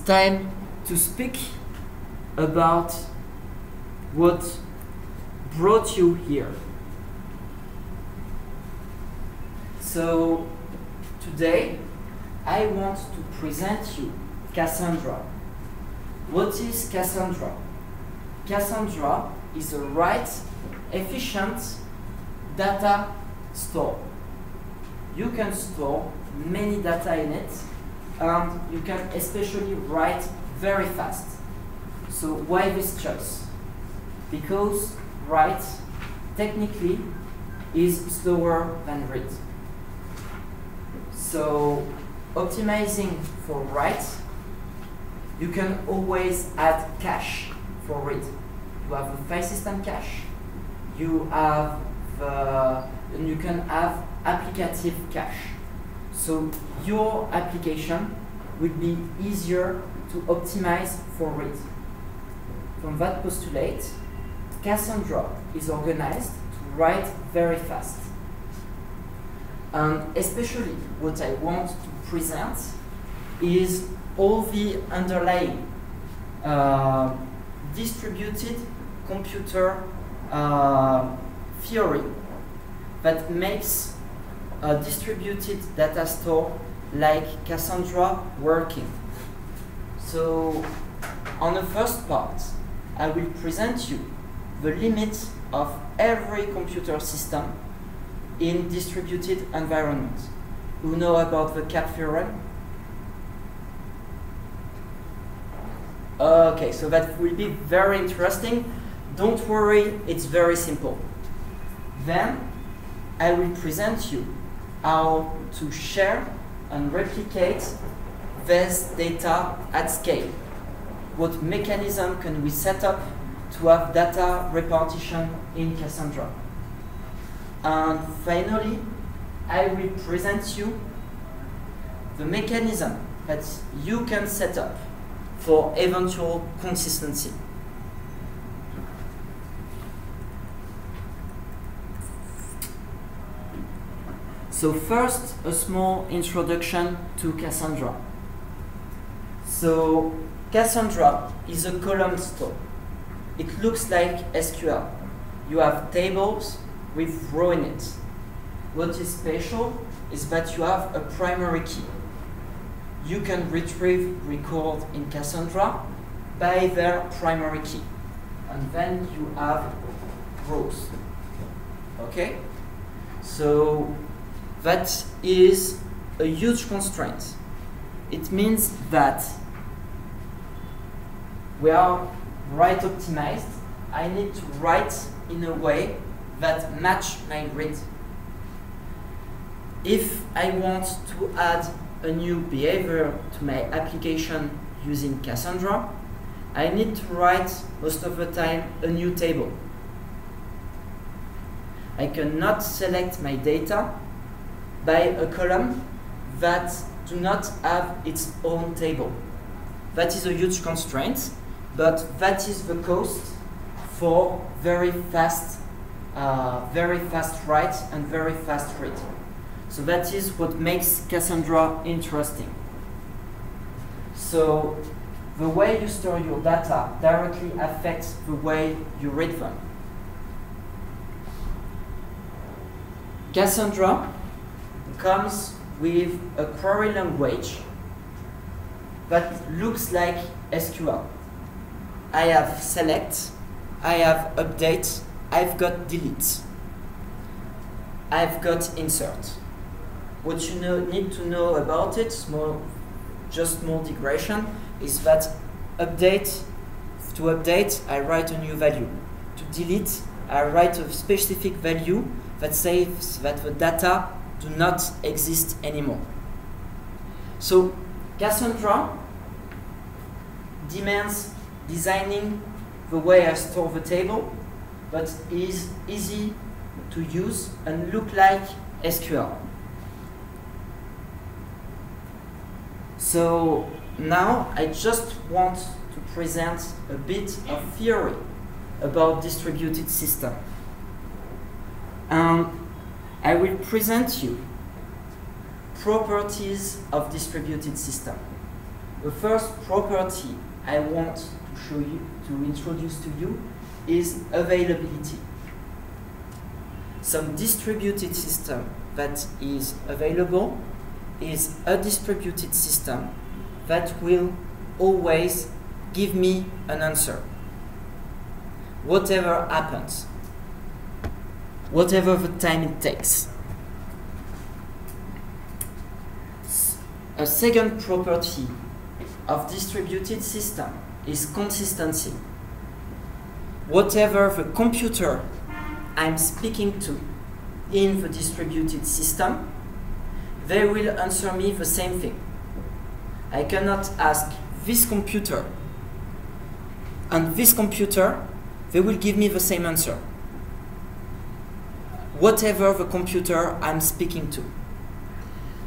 time to speak about what brought you here. So today I want to present you Cassandra. What is Cassandra? Cassandra is a efficient data store. You can store many data in it, and you can especially write very fast. So why this choice? Because write technically is slower than read. So optimizing for write, you can always add cache for read. You have a file system cache, you can have applicative cache. So your application will be easier to optimize for read. From that postulate, Cassandra is organized to write very fast. And especially what I want to present is all the underlying distributed computer theory that makes a distributed data store like Cassandra working. So on the first part, I will present you the limit of every computer system in distributed environment. You know about the CAP theorem? Okay, so that will be very interesting. Don't worry, it's very simple. Then I will present you how to share and replicate this data at scale. What mechanism can we set up to have data repartition in Cassandra? And finally, I will present you the mechanism that you can set up for eventual consistency. So first, a small introduction to Cassandra. So Cassandra is a column store. It looks like SQL. You have tables with rows in it. What is special is that you have a primary key. You can retrieve record in Cassandra by their primary key. And then you have rows. Okay? So that is a huge constraint. It means that we are write optimized. I need to write in a way that match my read. If I want to add a new behavior to my application using Cassandra, I need to write most of the time a new table. I cannot select my data by a column that do not have its own table. That is a huge constraint, but that is the cost for very fast write and very fast read. So that is what makes Cassandra interesting. So the way you store your data directly affects the way you read them. Cassandra comes with a query language that looks like SQL. I have select, I have update, I've got delete, I've got insert. What you need to know about it, just more digression, is that to update, I write a new value. To delete, I write a specific value that says that the data do not exist anymore. So Cassandra demands designing the way I store the table, but is easy to use and look like SQL. So now I just want to present a bit of theory about distributed system. I will present you properties of distributed system. The first property I want to show you, to introduce to you, is availability. Some distributed system that is available is a distributed system that will always give me an answer. Whatever happens, whatever the time it takes. A second property of distributed system is consistency. Whatever the computer I'm speaking to in the distributed system, they will answer me the same thing. I cannot ask this computer and this computer, they will give me the same answer. Whatever the computer I'm speaking to.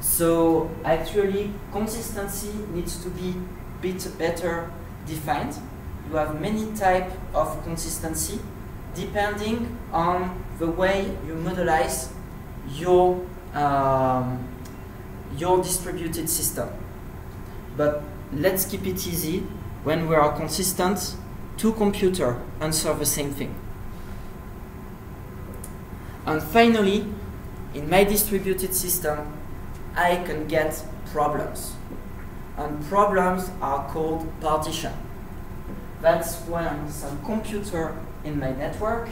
So actually, consistency needs to be a bit better defined. You have many types of consistency depending on the way you modelize your distributed system. But let's keep it easy. When we are consistent, two computers answer the same thing. And finally, in my distributed system, I can get problems. And problems are called partition. That's when some computer in my network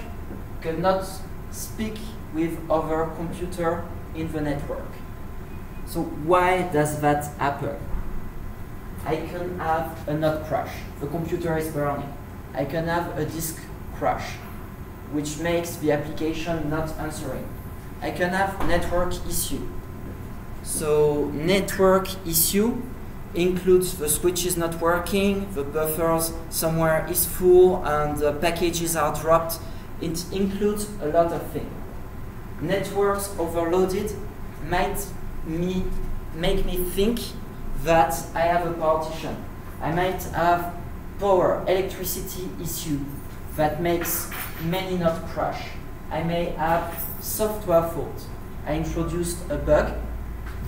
cannot speak with other computer in the network. So why does that happen? I can have a node crash. The computer is burning. I can have a disk crash, which makes the application not answering. I can have network issue. So network issue includes the switches not working, the buffers somewhere is full, and the packages are dropped. It includes a lot of things. Networks overloaded might make me think that I have a partition. I might have power, electricity issue that makes many nodes crash. I may have software fault. I introduced a bug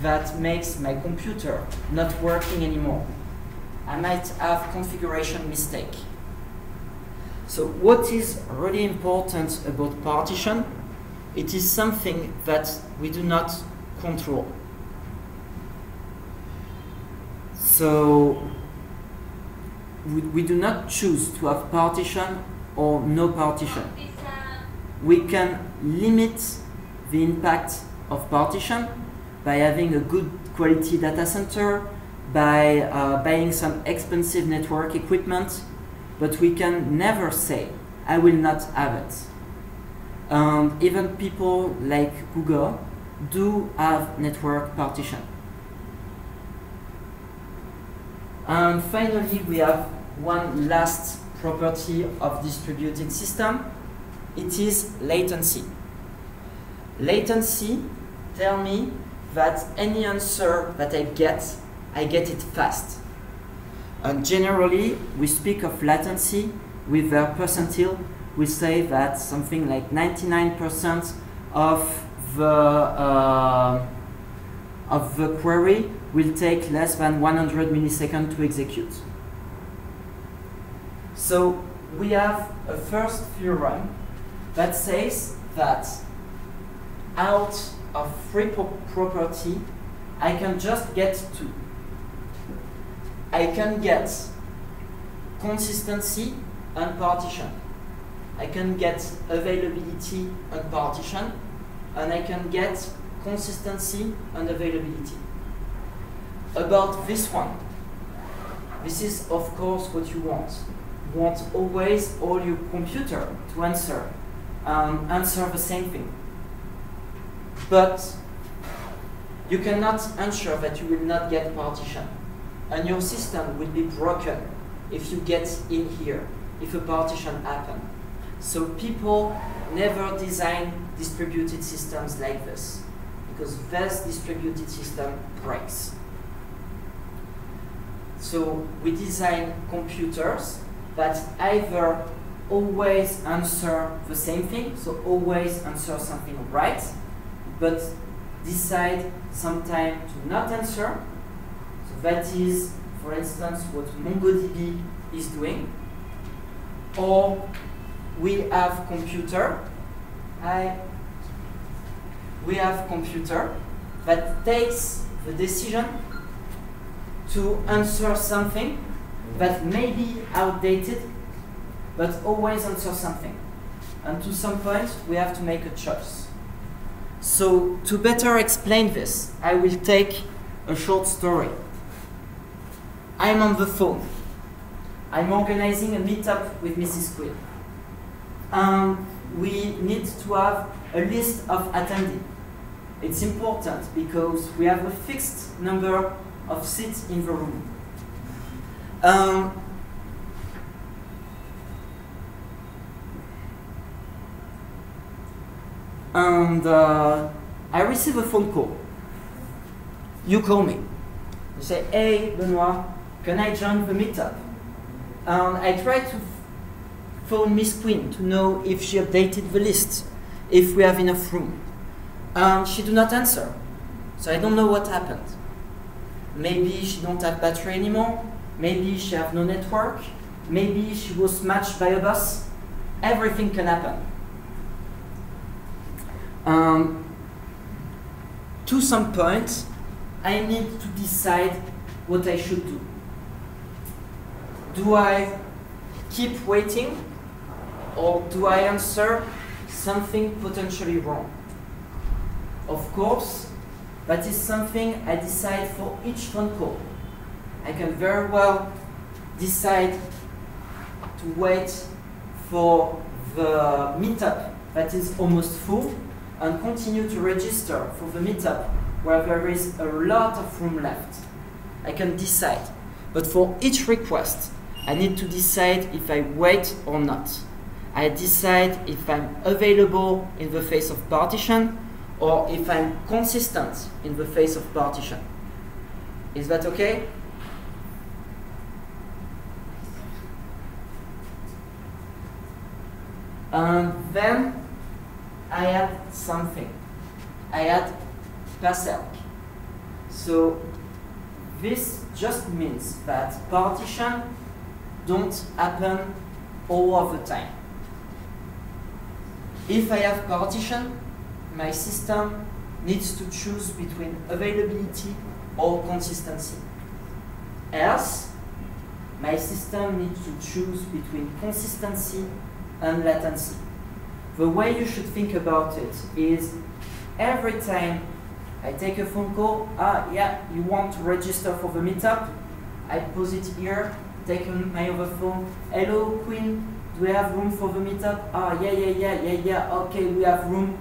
that makes my computer not working anymore. I might have configuration mistake. So what is really important about partition? It is something that we do not control. So we do not choose to have partition or no partition. We can limit the impact of partition by having a good quality data center, by buying some expensive network equipment, but we can never say, I will not have it. And even people like Google do have network partition. And finally, we have one last property of distributed system. It is latency. Latency tells me that any answer that I get it fast. And generally, we speak of latency with a percentile. We say that something like 99% of the query will take less than 100 milliseconds to execute. So we have a first theorem that says that out of three property, I can just get two. I can get consistency and partition. I can get availability and partition, and I can get consistency and availability. About this one, this is of course what you want. You want always all your computer to answer the same thing. But you cannot ensure that you will not get partition. And your system will be broken if you get in here, if a partition happens. So people never design distributed systems like this, because this distributed system breaks. So we design computers that either always answer the same thing, so always answer something right, but decide sometime to not answer. So that is for instance, what MongoDB is doing. Or we have computer. We have computer that takes the decision to answer something that may be outdated, but always answer something. And to some point, we have to make a choice. So to better explain this, I will take a short story. I'm on the phone. I'm organizing a meetup with Mrs. Quinn. We need to have a list of attendees. It's important because we have a fixed number of seats in the room. I receive a phone call. You call me. You say, hey, Benoit, can I join the meetup? I try to phone Miss Quinn to know if she updated the list, if we have enough room. She do not answer, so I don't know what happened. Maybe she don't have battery anymore, maybe she have no network, maybe she was smashed by a bus. Everything can happen. To some point, I need to decide what I should do. Do I keep waiting, or do I answer something potentially wrong? Of course, that is something I decide for each phone call. I can very well decide to wait for the meetup that is almost full and continue to register for the meetup where there is a lot of room left. I can decide. But for each request, I need to decide if I wait or not. I decide if I'm available in the face of partition or if I'm consistent in the face of partition. Is that okay? Then I add something. I add passerc. So this just means that partition don't happen all of the time. If I have partition, my system needs to choose between availability or consistency. Else, my system needs to choose between consistency and latency. The way you should think about it is every time I take a phone call, yeah, you want to register for the meetup, I pause it here, take my other phone, hello Queen, do we have room for the meetup? Yeah, okay, we have room.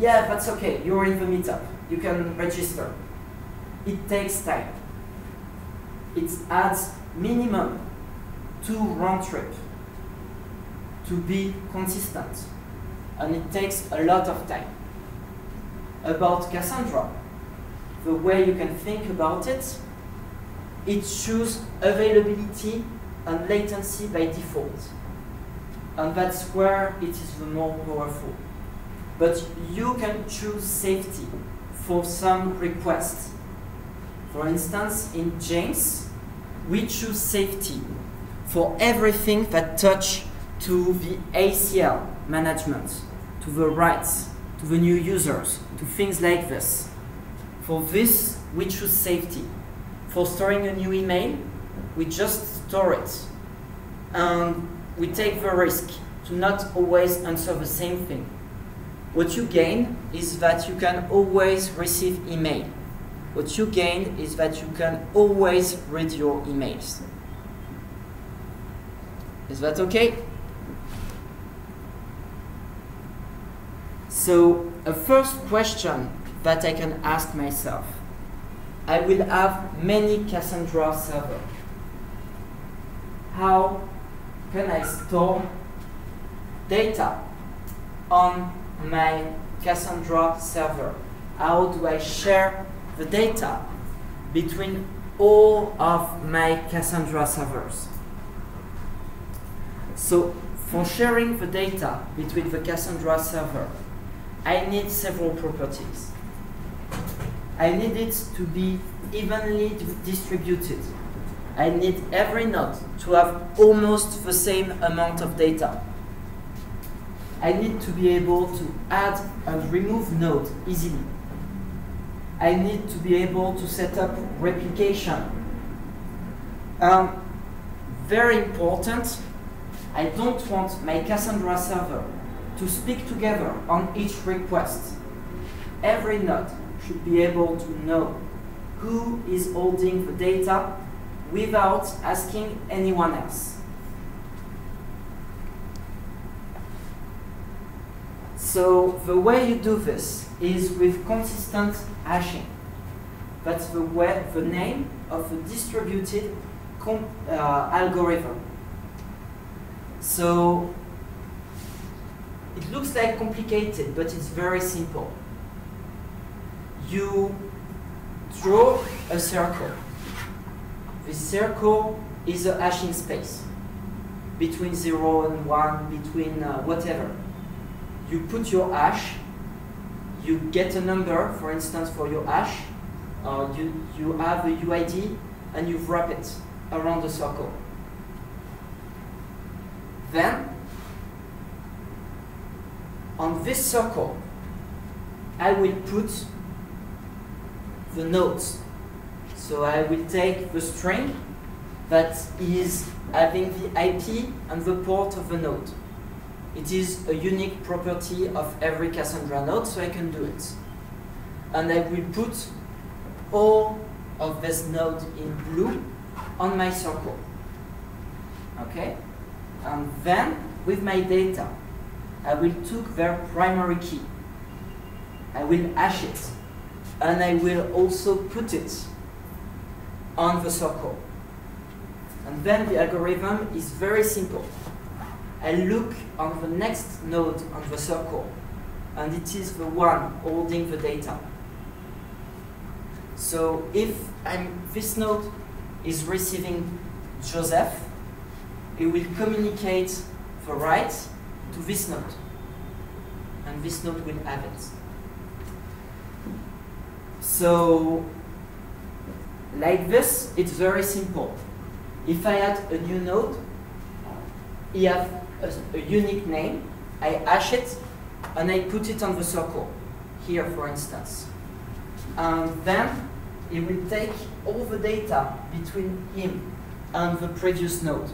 Yeah, that's okay, you're in the meetup, you can register. It takes time. It adds minimum 2 round trips to be consistent, and it takes a lot of time. About Cassandra, the way you can think about it, it chooses availability and latency by default, and that's where it is the more powerful. But you can choose safety for some requests. For instance, in James, we choose safety for everything that touch to the ACL management, to the rights, to the new users, to things like this. For this, we choose safety. For storing a new email, we just store it. And we take the risk to not always answer the same thing. What you gain is that you can always receive email. What you gain is that you can always read your emails. Is that okay? So, a first question that I can ask myself. I will have many Cassandra servers. How can I store data on my Cassandra server? How do I share the data between all of my Cassandra servers? So, for sharing the data between the Cassandra server, I need several properties. I need it to be evenly distributed. I need every node to have almost the same amount of data. I need to be able to add and remove nodes easily. I need to be able to set up replication. Very important, I don't want my Cassandra server to speak together on each request. Every node should be able to know who is holding the data without asking anyone else. So the way you do this is with consistent hashing. That's the name of a distributed algorithm. So it looks like complicated, but it's very simple. You draw a circle. This circle is a hashing space between 0 and 1, between whatever. You put your hash, you get a number, for instance, for your hash, you have a UID, and you wrap it around the circle. Then, on this circle, I will put the nodes. So I will take the string that is having the IP and the port of the node. It is a unique property of every Cassandra node, so I can do it. And I will put all of this node in blue on my circle. Okay? And then, with my data, I will take their primary key. I will hash it. And I will also put it on the circle. And then the algorithm is very simple. I look on the next node on the circle, and it is the one holding the data. So if this node is receiving Joseph, it will communicate the write to this node, and this node will have it. So like this, it's very simple. If I add a new node, it has a unique name, I hash it, and I put it on the circle, here for instance. And then it will take all the data between him and the previous node.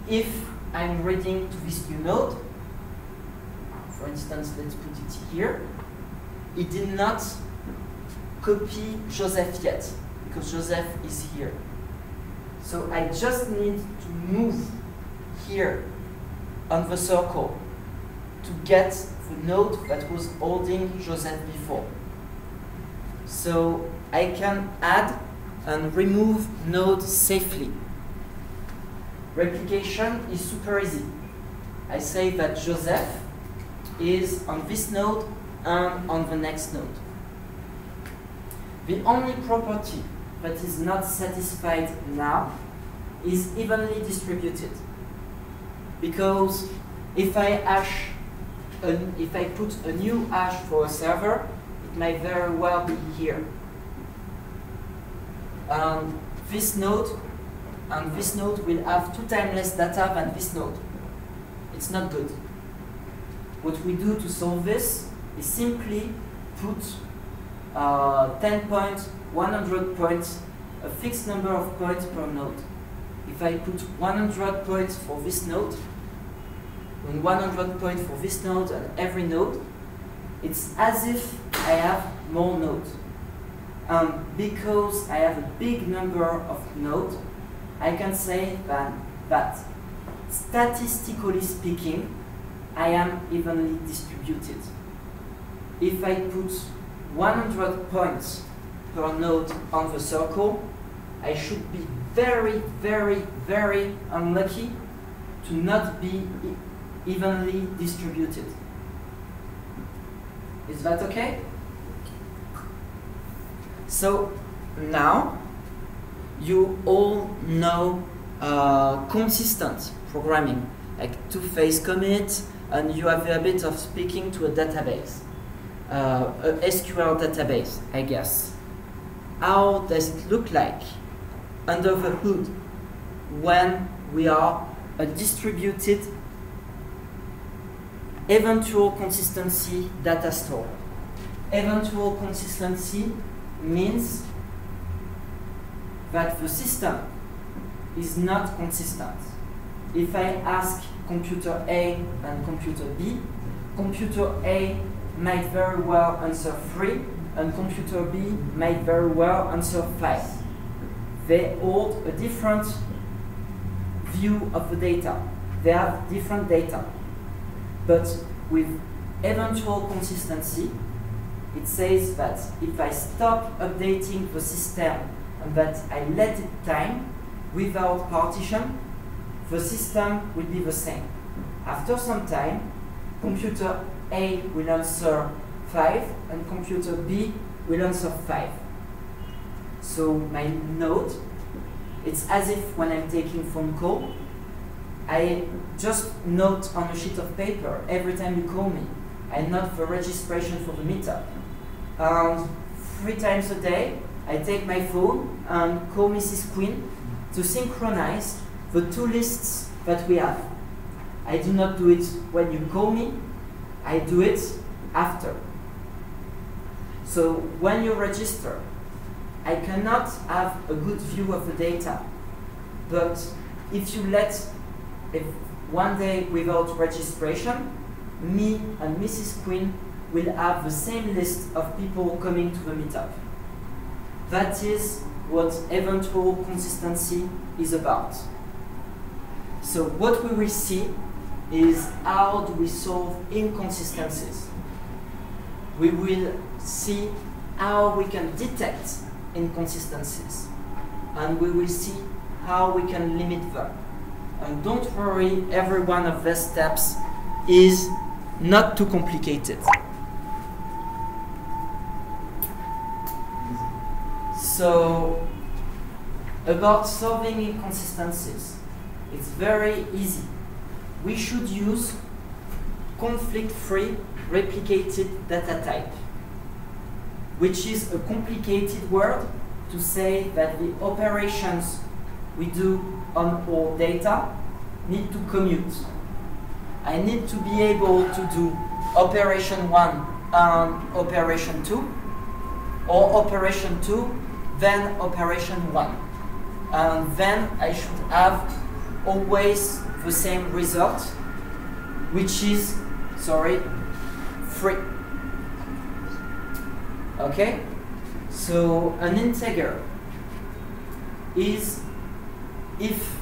If I'm reading to this new node, for instance, let's put it here, it did not copy Joseph yet, because Joseph is here. So I just need to move here on the circle to get the node that was holding Joseph before. So I can add and remove nodes safely. Replication is super easy. I say that Joseph is on this node and on the next node. The only property that is not satisfied now is evenly distributed. Because if I put a new hash for a server, it might very well be here. This node and this node will have 2 times less data than this node. It's not good. What we do to solve this is simply put 10 points, 100 points, a fixed number of points per node. If I put 100 points for this node, and 100 points for this node and every node, it's as if I have more nodes. Because I have a big number of nodes, I can say that statistically speaking, I am evenly distributed. If I put 100 points per node on the circle, I should be very, very, very unlucky to not be evenly distributed. Is that okay? So now you all know consistent programming, like two-phase commit, and you have a bit of speaking to a database, a SQL database, I guess. how does it look like under the hood when we are a distributed eventual consistency data store. Eventual consistency means that the system is not consistent. If I ask computer A and computer B, computer A might very well answer 3, and computer B might very well answer 5. They hold a different view of the data. They have different data. But with eventual consistency, it says that if I stop updating the system and that I let it time without partition, the system will be the same. After some time, computer A will answer 5 and computer B will answer 5. So my note, it's as if when I'm taking phone call, I just note on a sheet of paper every time you call me. I note the registration for the meetup. 3 times a day, I take my phone and call Mrs. Queen to synchronize the 2 lists that we have. I do not do it when you call me, I do it after. So when you register, I cannot have a good view of the data. But if you if one day without registration, me and Mrs. Queen will have the same list of people coming to the meetup. That is what eventual consistency is about. So what we will see is how do we solve inconsistencies. We will see how we can detect inconsistencies, and we will see how we can limit them. And don't worry, every one of these steps is not too complicated. So, about solving inconsistencies, it's very easy. We should use conflict-free replicated data type, which is a complicated word to say that the operations we do on our data need to commute. I need to be able to do operation 1 and operation 2, or operation 2, then operation 1. And then I should have always the same result, which is, 3. Okay? So an integer is if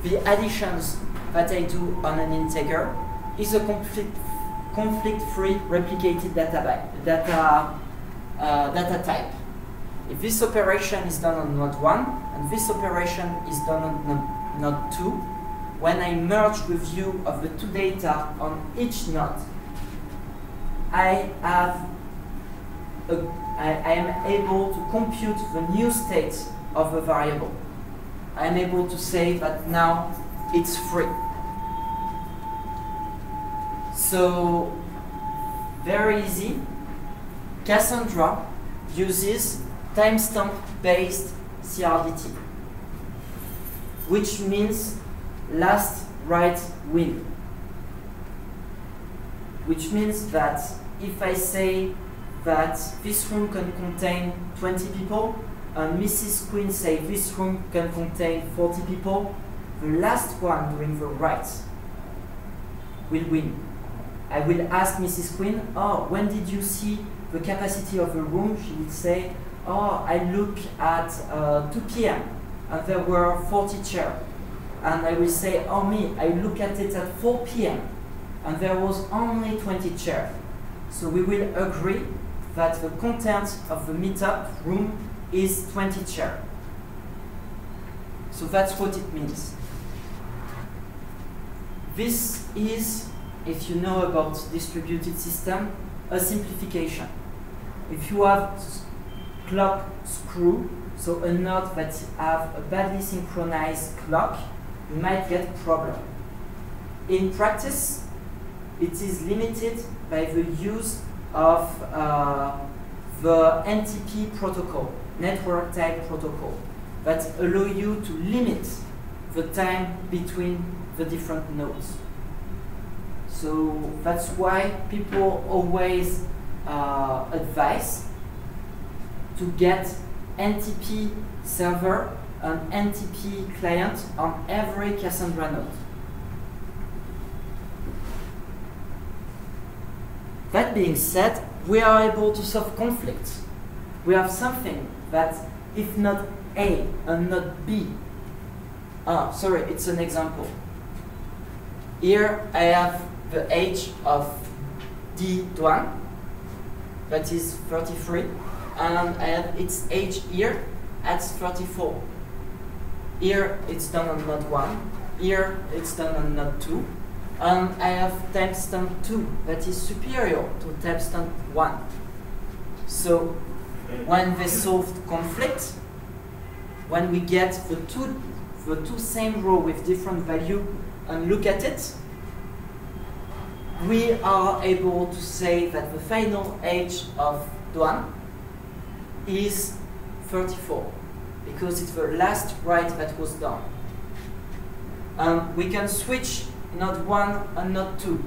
the additions that I do on an integer is a conflict-free replicated data type. If this operation is done on node 1 and this operation is done on node 2, when I merge the view of the 2 data on each node, I am able to compute the new state of a variable. I am able to say that now it's 3. So, very easy. Cassandra uses timestamp-based CRDT, which means last write win. Which means that if I say that this room can contain 20 people, and Mrs. Queen say this room can contain 40 people, the last one doing the write will win. I will ask Mrs. Queen, oh, when did you see the capacity of the room? She will say, oh, I look at 2 p.m. and there were 40 chairs. And I will say, oh me, I look at it at 4 p.m. and there was only 20 chairs. So we will agree that the content of the meetup room is 20 chairs. So that's what it means. This is, if you know about distributed system, a simplification. If you have clock screw, so a node that have a badly synchronized clock, you might get a problem. In practice, it is limited by the use of the NTP protocol, network type protocol, that allow you to limit the time between the different nodes. So that's why people always advise to get NTP server and NTP client on every Cassandra node. That being said, we are able to solve conflicts. We have something that, if not A and not B, sorry, it's an example. Here I have the age of D1, that is 33, and I have its age here at 34. Here it's done on node 1, here it's done on node 2, and I have timestamp 2 that is superior to timestamp 1. So when they solved conflict, when we get the two same row with different value and look at it, we are able to say that the final age of Duan is 34, because it's the last write that was done. We can switch node 1 and node 2.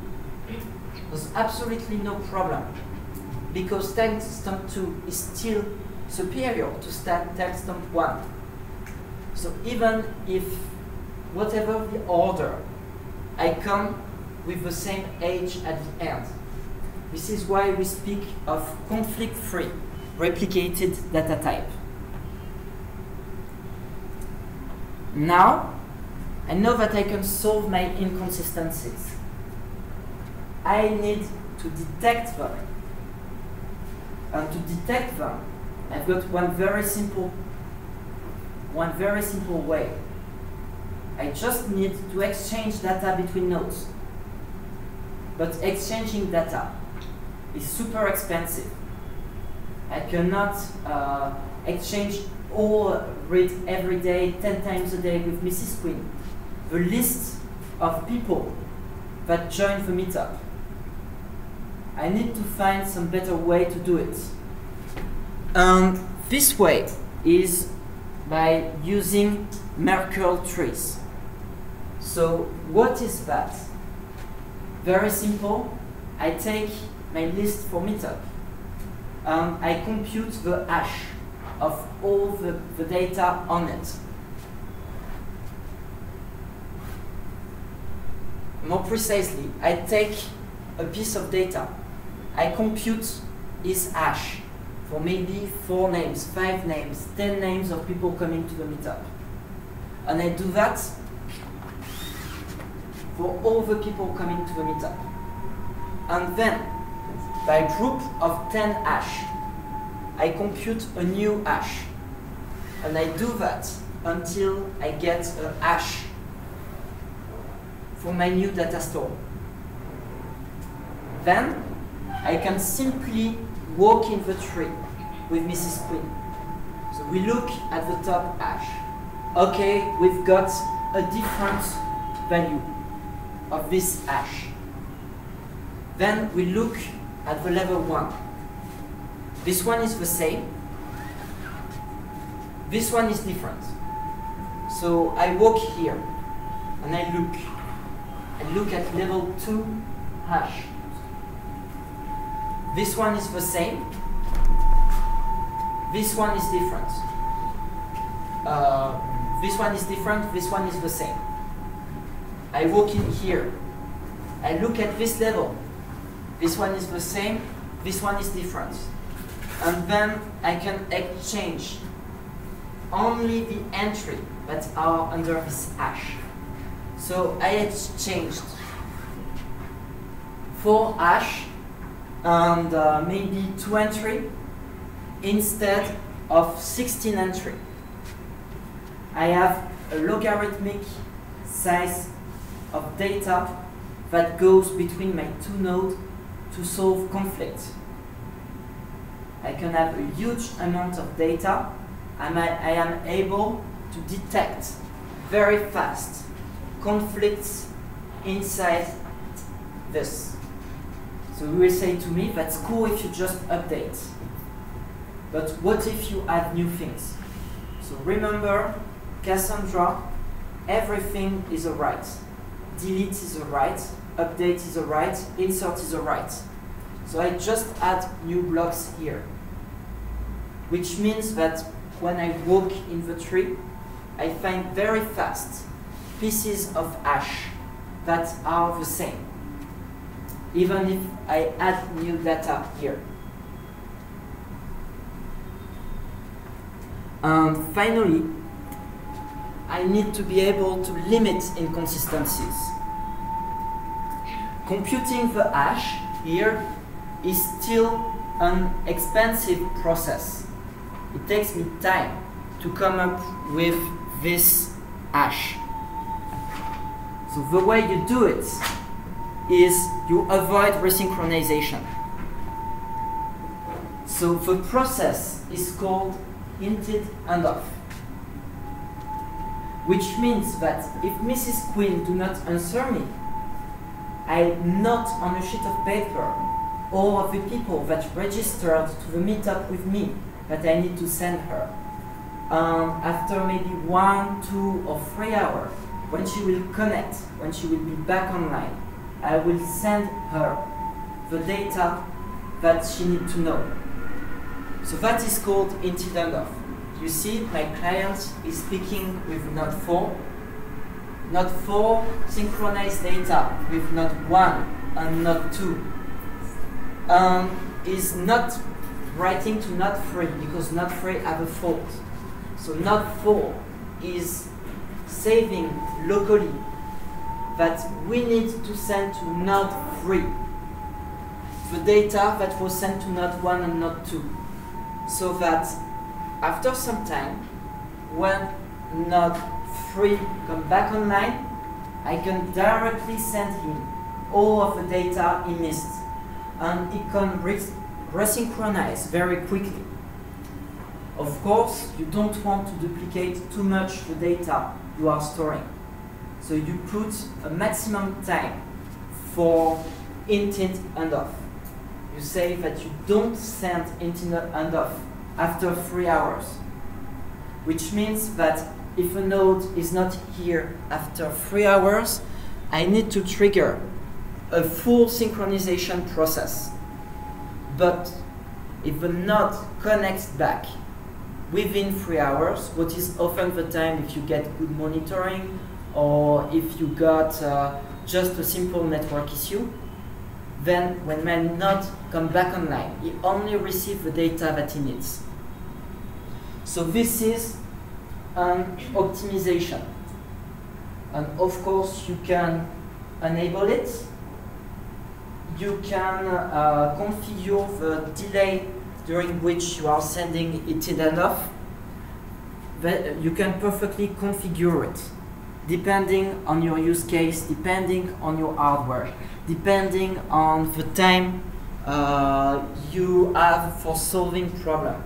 There's absolutely no problem, because timestamp 2 is still superior to timestamp 1. So even if, whatever the order, I come with the same age at the end. This is why we speak of conflict-free, replicated data type. Now, I know that I can solve my inconsistencies. I need to detect them. And to detect them, I've got one very simple way. I just need to exchange data between nodes. But exchanging data is super expensive. I cannot exchange or read every day, 10 times a day with Mrs. Queen the list of people that join the meetup. I need to find some better way to do it. And this way is by using Merkle trees. So what is that? Very simple. I take my list for meetup and I compute the hash of all the data on it. More precisely, I take a piece of data. I compute its hash for maybe 4 names, 5 names, 10 names of people coming to the meetup. And I do that for all the people coming to the meetup. And then, by group of 10 hash, I compute a new hash. And I do that until I get a hash for my new data store. Then, I can simply walk in the tree with Mrs. Queen. So we look at the top hash. Okay, we've got a different value of this hash. Then we look at the level 1. This one is the same. This one is different. So I walk here and I look at level 2 hash. This one is the same. This one is different. This one is different. This one is the same. I walk in here. I look at this level. This one is the same. This one is different. And then I can exchange only the entry that are under this hash. So I exchanged 4 hash and maybe 2 entry instead of 16 entry. I have a logarithmic size of data that goes between my 2 nodes to solve conflict. I can have a huge amount of data and I am able to detect very fast conflicts inside this. So you will say to me, that's cool if you just update. But what if you add new things? So remember, Cassandra, everything is alright. Delete is alright, update is alright, insert is alright. So I just add new blocks here. Which means that when I walk in the tree, I find very fast pieces of hash that are the same, even if I add new data here. And finally, I need to be able to limit inconsistencies. Computing the hash here is still an expensive process. It takes me time to come up with this hash. So the way you do it is you avoid resynchronization. So the process is called hinted handoff, which means that if Mrs. Queen do not answer me, I note on a sheet of paper all of the people that registered to the meetup with me that I need to send her. After maybe 1, 2, or 3 hours, when she will connect, when she will be back online, I will send her the data that she needs to know. So that is called hinted handoff. You see, my client is speaking with node 4. Node 4 synchronized data with node 1 and node 2. Is not writing to node 3 because node 3 have a fault. So node 4 is saving locally that we need to send to node 3 the data that was sent to node 1 and node 2. So that after some time, when node 3 comes back online, I can directly send him all of the data he missed. And it can resynchronize very quickly. Of course, you don't want to duplicate too much the data you are storing. So you put a maximum time for hinted handoff. You say that you don't send hinted handoff after 3 hours, which means that if a node is not here after 3 hours, I need to trigger a full synchronization process. But if the node connects back within 3 hours, what is often the time if you get good monitoring or if you got just a simple network issue, then when my node comes back online, he only receives the data that he needs. So this is an optimization. And of course you can enable it. You can configure the delay during which you are sending hinted handoff. You can perfectly configure it, depending on your use case, depending on your hardware, depending on the time you have for solving problem.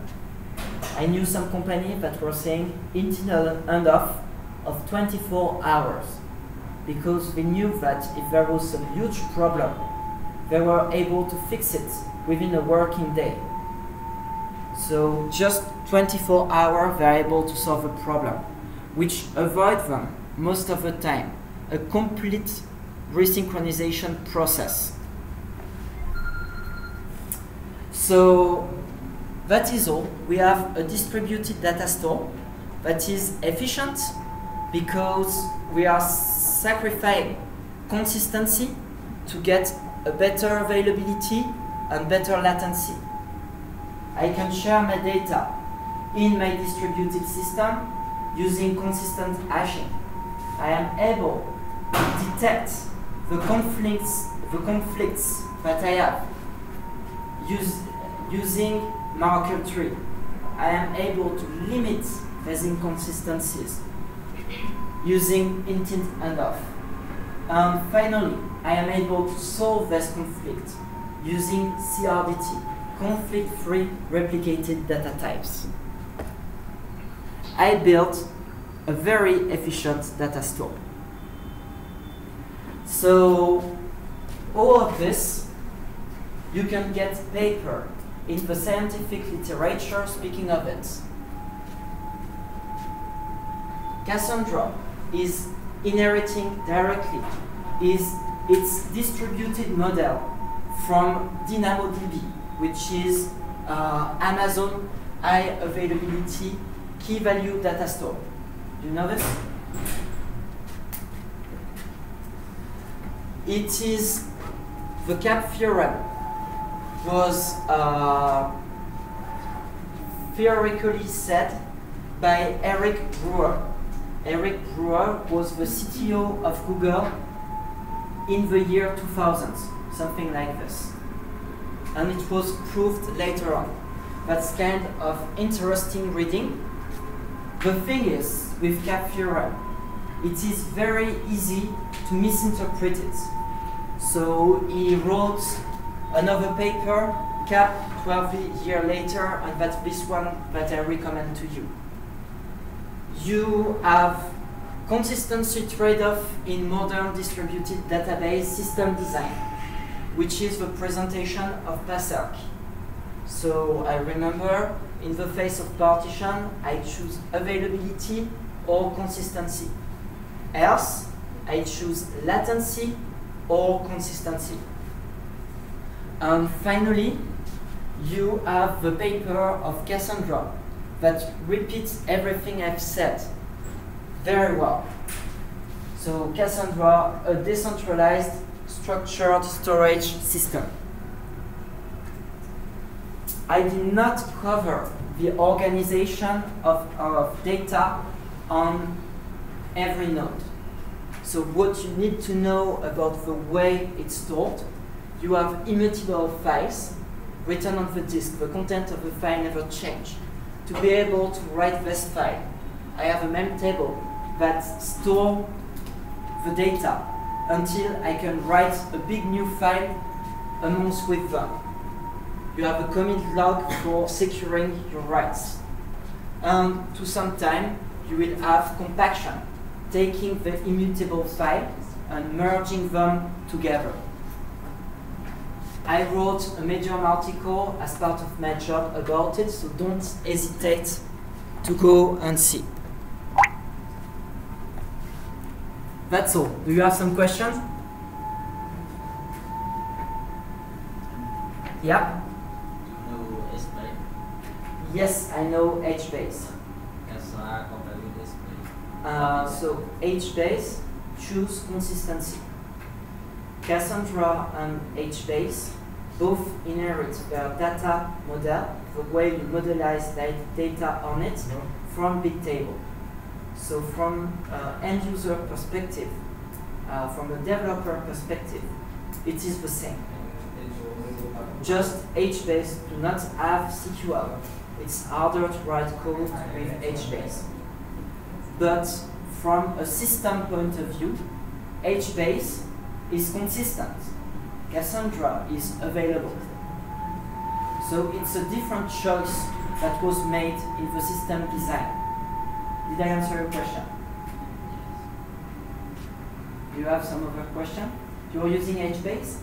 I knew some company that were saying hinted handoff of 24 hours because they knew that if there was some huge problem, they were able to fix it within a working day. So just 24 hours they're able to solve a problem, which avoid them most of the time a complete resynchronization process. So that is all. We have a distributed data store that is efficient because we are sacrificing consistency to get a better availability and better latency. I can share my data in my distributed system using consistent hashing. I am able to detect the conflicts that I have using marker tree. I am able to limit these inconsistencies using hinted handoff. And finally, I am able to solve this conflict using CRDT, conflict-free replicated data types. I built a very efficient data store. So all of this, you can get paper in the scientific literature speaking of it. Cassandra is inheriting directly its distributed model from DynamoDB, which is Amazon high availability key value data store. Do you know this? It is the CAP theorem was theoretically said by Eric Brewer. Eric Brewer was the CTO of Google in the year 2000, something like this. And it was proved later on. That's kind of interesting reading. The thing is, with CAP theorem, it is very easy to misinterpret it. So he wrote another paper, CAP 12 years later, and that's this one that I recommend to you. You have consistency trade-off in modern distributed database system design, which is the presentation of Passerk. So I remember, in the face of partition, I choose availability or consistency. Else, I choose latency or consistency. And finally, you have the paper of Cassandra that repeats everything I've said very well. So Cassandra, a decentralized structured storage system. I did not cover the organization of data on every node. So what you need to know about the way it's stored, you have immutable files written on the disk. The content of the file never changes. To be able to write this file, I have a mem table that stores the data until I can write a big new file amongst with them. You have a commit log for securing your writes. And to some time, you will have compaction, taking the immutable file and merging them together. I wrote a Medium article as part of my job about it, so don't hesitate to go and see. That's all. Do you have some questions? Yeah? You know HBase? Yes, I know HBase. Cassandra compared with HBase. So HBase choose consistency. Cassandra and HBase both inherit their data model, the way you modelize data on it, from Bigtable. So from end user perspective, from a developer perspective, it is the same. Just HBase do not have CQL. It's harder to write code with HBase. But from a system point of view, HBase is consistent. Cassandra is available. So it's a different choice that was made in the system design. Did I answer your question? Do you have some other question? You're using HBase?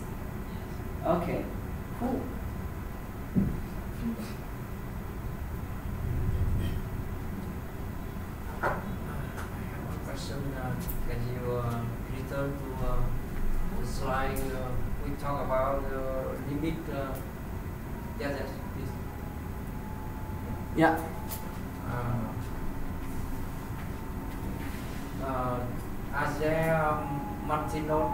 Okay, cool. I have a question. Can you return to the slide we talk about the limit? Yes, please. Yeah. Are there multi-node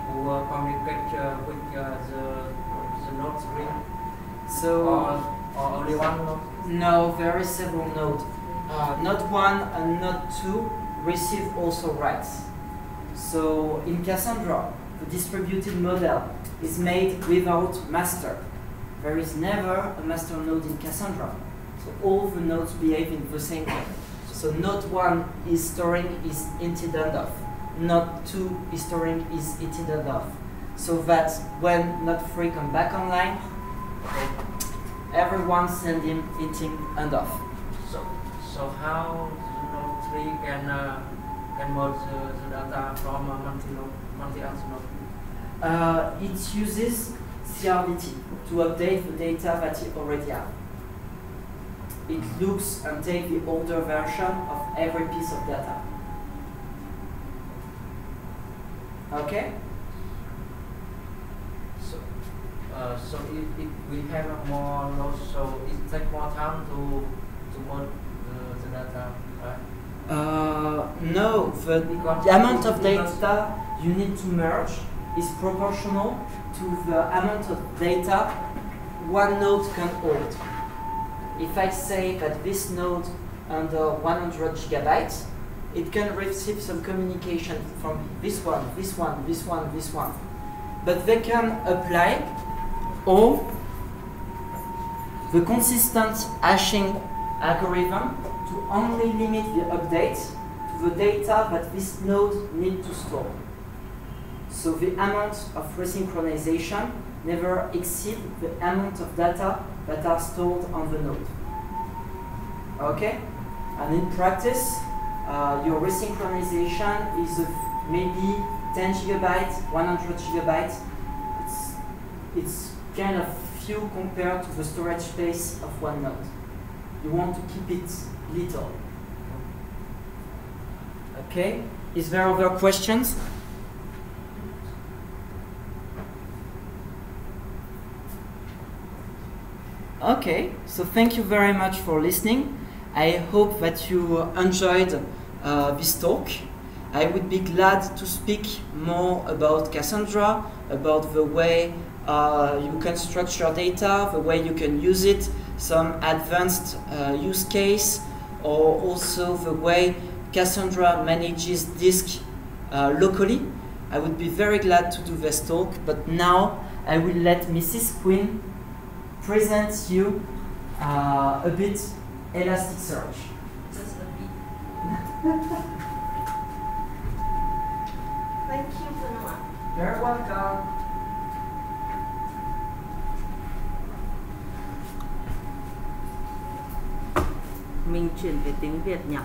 who communicate with the node string? So, or only one node? No, there are several nodes. Node 1 and node 2 receive also writes. So in Cassandra, the distributed model is made without master. There is never a master node in Cassandra. So all the nodes behave in the same way. So node 1 is storing is intended off. Node 2 is storing is intended off. So that when node 3 come back online, everyone send him eating and off. So how node 3 can merge the data from multi-node? It uses CRDT to update the data that you already have. It looks and takes the older version of every piece of data. Okay? So if we have more nodes, so it takes more time to merge the data, right? No, the amount of data you need to merge is proportional to the amount of data one node can hold. If I say that this node under 100 gigabytes, it can receive some communication from this one, this one, this one, this one. But they can apply all the consistent hashing algorithm to only limit the updates to the data that this node needs to store. So the amount of resynchronization never exceeds the amount of data that are stored on the node. Okay? And in practice, your resynchronization is maybe 10 gigabytes, 100 gigabytes. It's kind of few compared to the storage space of one node. You want to keep it little. Okay? Is there other questions? Okay, so thank you very much for listening. I hope that you enjoyed this talk. I would be glad to speak more about Cassandra, about the way you can structure data, the way you can use it, some advanced use case, or also the way Cassandra manages disk locally. I would be very glad to do this talk, but now I will let Mrs. Quinn present you a bit ElasticSearch. Just a bit. Thank you, Benoit. You're welcome. Mình chuyển về tiếng Việt nhỉ?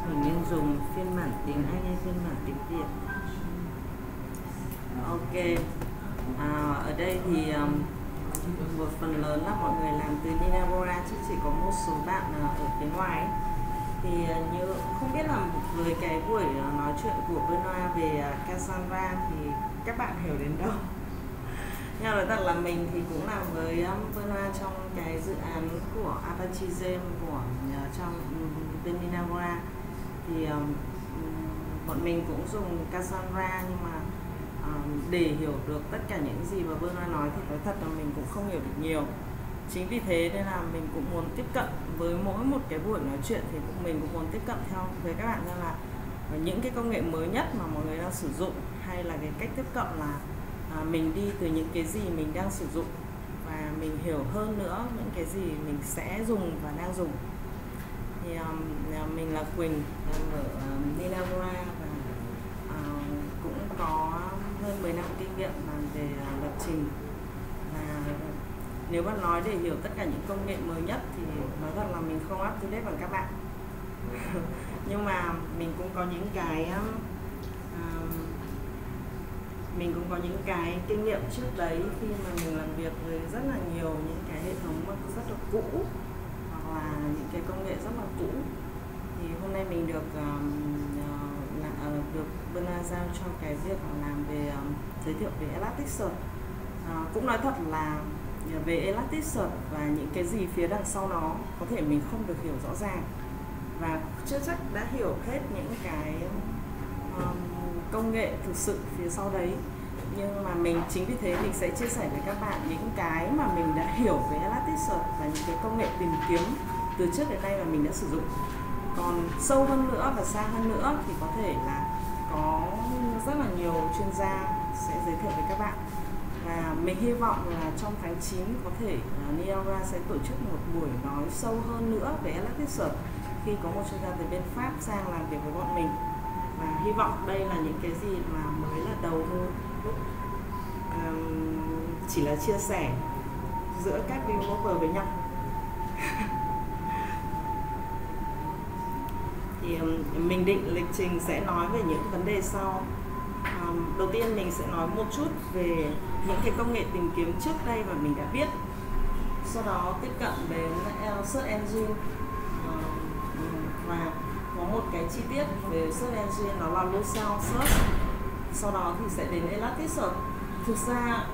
Mình nên dùng phiên bản tiếng Anh hay phiên bản tiếng Việt? Ok, ở đây thì một phần lớn là mọi người làm từ Linagora, chứ chỉ có một số bạn ở phía ngoài ấy. Thì như không biết là với cái buổi nói chuyện của Benoit về Cassandra thì các bạn hiểu đến đâu. Nhưng nói thật là mình thì cũng làm với Benoit trong cái dự án của Apache Gem của trong bên Linagora. Thì bọn mình cũng dùng Cassandra, nhưng mà để hiểu được tất cả những gì mà Benoit nói thì nói thật là mình cũng không hiểu được nhiều. Chính vì thế nên là mình cũng muốn tiếp cận với mỗi một cái buổi nói chuyện thì mình cũng muốn tiếp cận theo với các bạn, rằng là những cái công nghệ mới nhất mà mọi người đang sử dụng, hay là cái cách tiếp cận là mình đi từ những cái gì mình đang sử dụng và mình hiểu hơn nữa những cái gì mình sẽ dùng và đang dùng. Thì mình là Quỳnh, làm ở Linagora và cũng có hơn 10 năm kinh nghiệm làm về lập trình. Và nếu mà nói để hiểu tất cả những công nghệ mới nhất thì nói thật là mình không up to date bằng các bạn. Nhưng mà mình cũng có những cái kinh nghiệm trước đấy khi mà mình làm việc với rất là nhiều những cái hệ thống rất là cũ, hoặc là những cái công nghệ rất là cũ. Thì hôm nay mình được Benoit giao cho cái việc làm về giới thiệu về ElasticSearch. Cũng nói thật là về ElasticSearch và những cái gì phía đằng sau nó có thể mình không được hiểu rõ ràng, và chưa chắc đã hiểu hết những cái công nghệ thực sự phía sau đấy. Nhưng mà chính vì thế mình sẽ chia sẻ với các bạn những cái mà mình đã hiểu về ElasticSearch và những cái công nghệ tìm kiếm từ trước đến nay mà mình đã sử dụng. Còn sâu hơn nữa và xa hơn nữa thì có thể là có rất là nhiều chuyên gia sẽ giới thiệu với các bạn. Và mình hy vọng là trong tháng 9 có thể Linagora sẽ tổ chức một buổi nói sâu hơn nữa về ElasticSearch, khi có một chuyên gia từ bên Pháp sang làm việc với bọn mình, và hy vọng đây là những cái gì mà mới là đầu thôi, chỉ là chia sẻ giữa các developer với nhau. Thì mình định lịch trình sẽ nói về những vấn đề sau. Đầu tiên mình sẽ nói một chút về những cái công nghệ tìm kiếm trước đây mà mình đã biết, sau đó tiếp cận đến search engine, và có một cái chi tiết về search engine đó là local search, sau đó thì sẽ đến ElasticSearch. Thực ra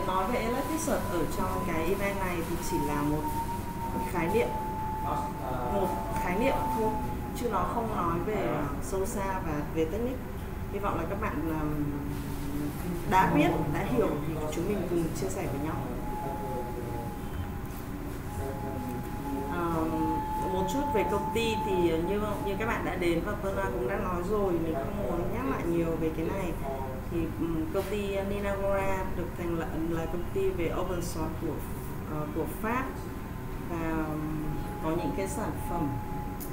nói về ElasticSearch ở trong cái event này thì chỉ là một khái niệm thôi, chứ nó không nói về sâu xa và về technique. Hy vọng là các bạn đã biết, đã hiểu thì chúng mình cùng chia sẻ với nhau. Một chút về công ty thì như các bạn đã đến và Perna cũng đã nói rồi, mình không muốn nhắc lại nhiều về cái này. Thì công ty Linagora được thành lập là công ty về open source của Pháp, và có những cái sản phẩm